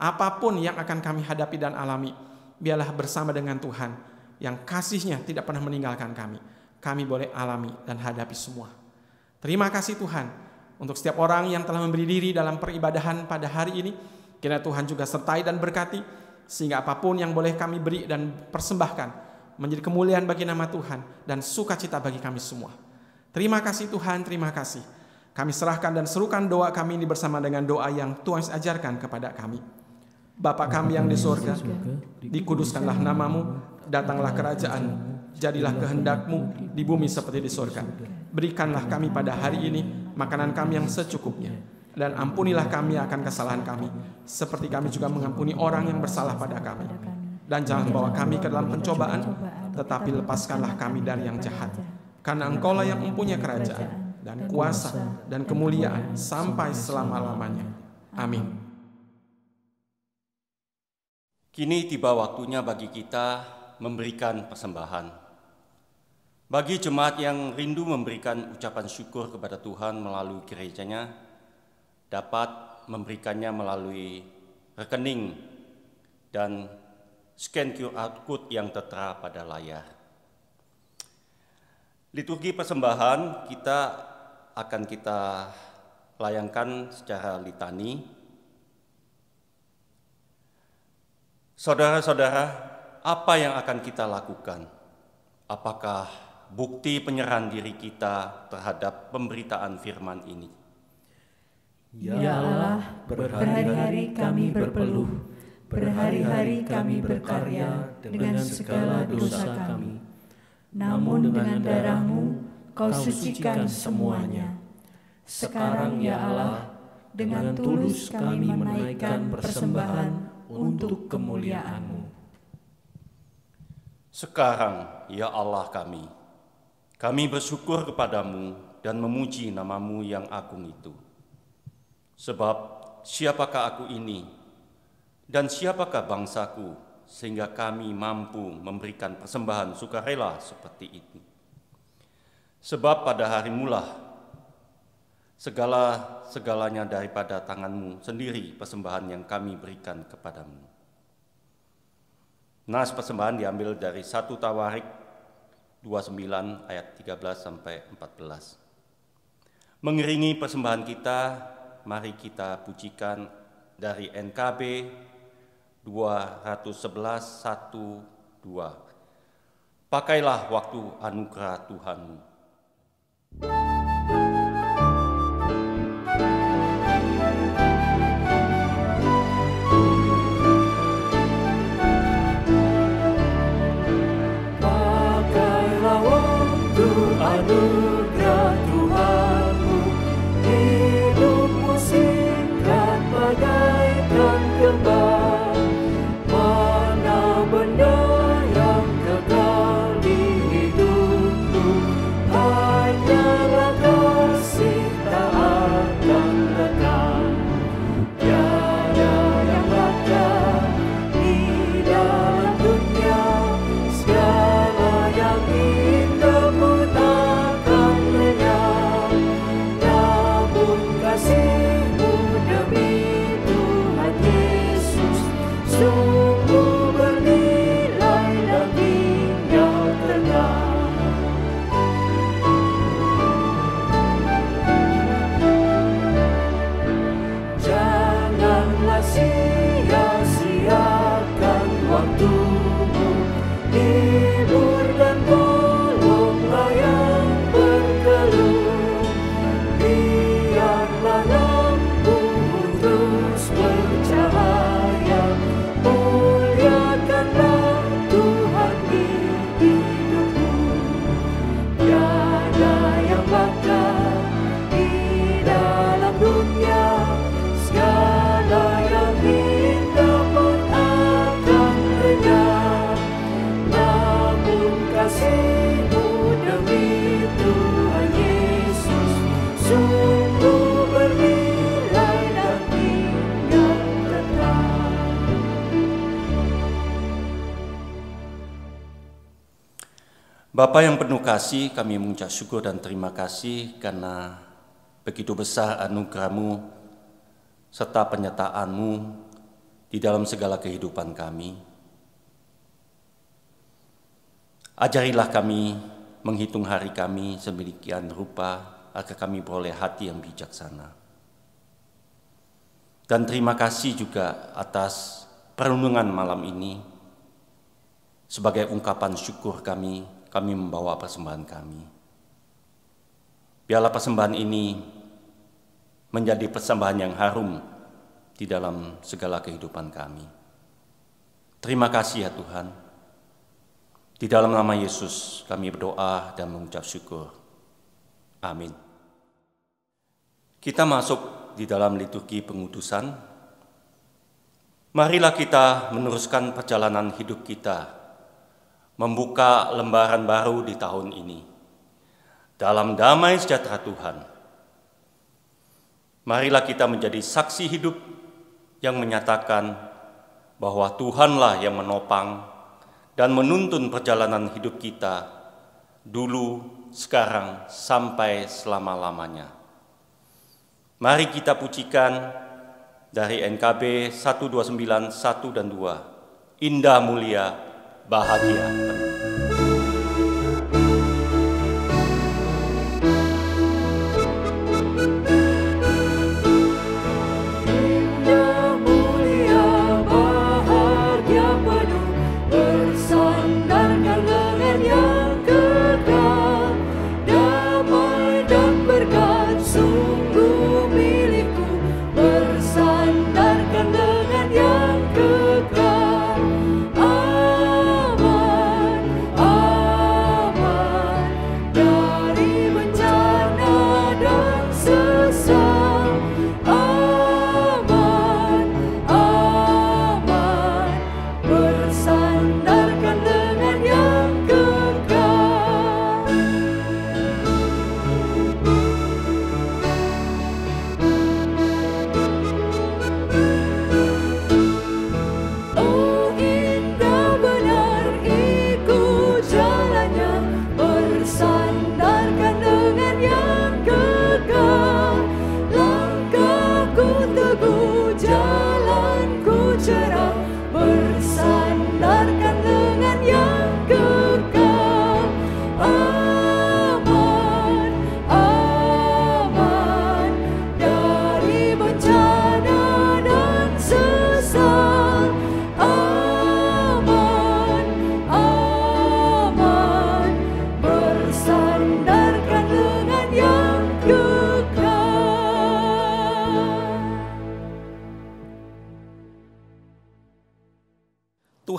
apapun yang akan kami hadapi dan alami, biarlah bersama dengan Tuhan yang kasih-Nya tidak pernah meninggalkan kami boleh alami dan hadapi semua. Terima kasih Tuhan untuk setiap orang yang telah memberi diri dalam peribadahan pada hari ini. Kiranya Tuhan juga sertai dan berkati, sehingga apapun yang boleh kami beri dan persembahkan menjadi kemuliaan bagi nama Tuhan dan sukacita bagi kami semua. Terima kasih Tuhan, terima kasih. Kami serahkan dan serukan doa kami ini bersama dengan doa yang Tuhan ajarkan kepada kami. Bapa kami yang di surga, dikuduskanlah namamu, datanglah kerajaan-Mu, jadilah kehendak-Mu di bumi seperti di surga. Berikanlah kami pada hari ini makanan kami yang secukupnya, dan ampunilah kami akan kesalahan kami, seperti kami juga mengampuni orang yang bersalah pada kami. Dan jangan bawa kami ke dalam pencobaan, tetapi lepaskanlah kami dari yang jahat. Karena Engkau-lah yang mempunyai kerajaan, dan kuasa, dan kemuliaan, sampai selama-lamanya. Amin. Kini tiba waktunya bagi kita memberikan persembahan. Bagi jemaat yang rindu memberikan ucapan syukur kepada Tuhan melalui gerejanya, dapat memberikannya melalui rekening dan scan QR Code yang tertera pada layar. Liturgi persembahan akan kita layangkan secara litani. Saudara-saudara, apa yang akan kita lakukan? Apakah bukti penyerahan diri kita terhadap pemberitaan firman ini? Ya Allah, berhari-hari kami berpeluh, berhari-hari kami berkarya dengan segala dosa kami. Namun dengan darah-Mu, Kau sucikan semuanya. Sekarang ya Allah, dengan tulus kami menaikkan persembahan untuk kemuliaan-Mu. Sekarang, ya Allah kami bersyukur kepadamu dan memuji nama-Mu yang agung itu. Sebab siapakah aku ini dan siapakah bangsaku sehingga kami mampu memberikan persembahan sukarela seperti ini. Sebab pada harimulah segalanya daripada tangan-Mu sendiri persembahan yang kami berikan kepadamu. Nas persembahan diambil dari 1 Tawarik 29 ayat 13-14. Mengiringi persembahan kita, mari kita pujikan dari NKB 211 1-2. Pakailah waktu anugerah Tuhan-Mu. Bapa yang penuh kasih, kami mengucap syukur dan terima kasih karena begitu besar anugerah-Mu serta penyertaan-Mu di dalam segala kehidupan kami. Ajarilah kami menghitung hari kami sedemikian rupa agar kami beroleh hati yang bijaksana. Dan terima kasih juga atas perenungan malam ini. Sebagai ungkapan syukur kami membawa persembahan kami. Biarlah persembahan ini menjadi persembahan yang harum di dalam segala kehidupan kami. Terima kasih ya Tuhan. Di dalam nama Yesus kami berdoa dan mengucap syukur. Amin. Kita masuk di dalam liturgi pengudusan. Marilah kita meneruskan perjalanan hidup kita, membuka lembaran baru di tahun ini dalam damai sejahtera Tuhan. Marilah kita menjadi saksi hidup yang menyatakan bahwa Tuhanlah yang menopang dan menuntun perjalanan hidup kita dulu, sekarang, sampai selama-lamanya. Mari kita pujikan dari NKB 129, 1 dan 2. Indah mulia, bahagia penuh.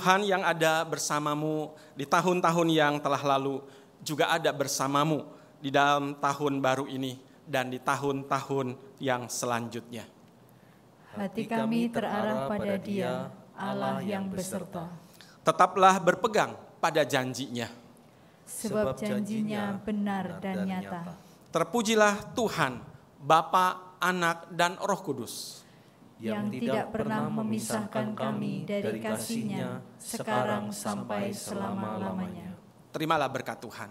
Tuhan yang ada bersamamu di tahun-tahun yang telah lalu juga ada bersamamu di dalam tahun baru ini dan di tahun-tahun yang selanjutnya. Hati kami terarah pada Dia, Allah yang beserta. Tetaplah berpegang pada janjinya. Sebab janjinya benar dan nyata. Terpujilah Tuhan, Bapa, Anak, dan Roh Kudus, yang tidak pernah memisahkan kami dari kasih-Nya sekarang sampai selama-lamanya. Terimalah berkat Tuhan.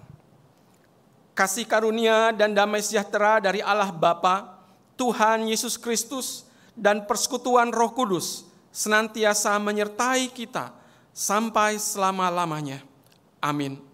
Kasih karunia dan damai sejahtera dari Allah Bapa, Tuhan Yesus Kristus, dan persekutuan Roh Kudus senantiasa menyertai kita sampai selama-lamanya. Amin.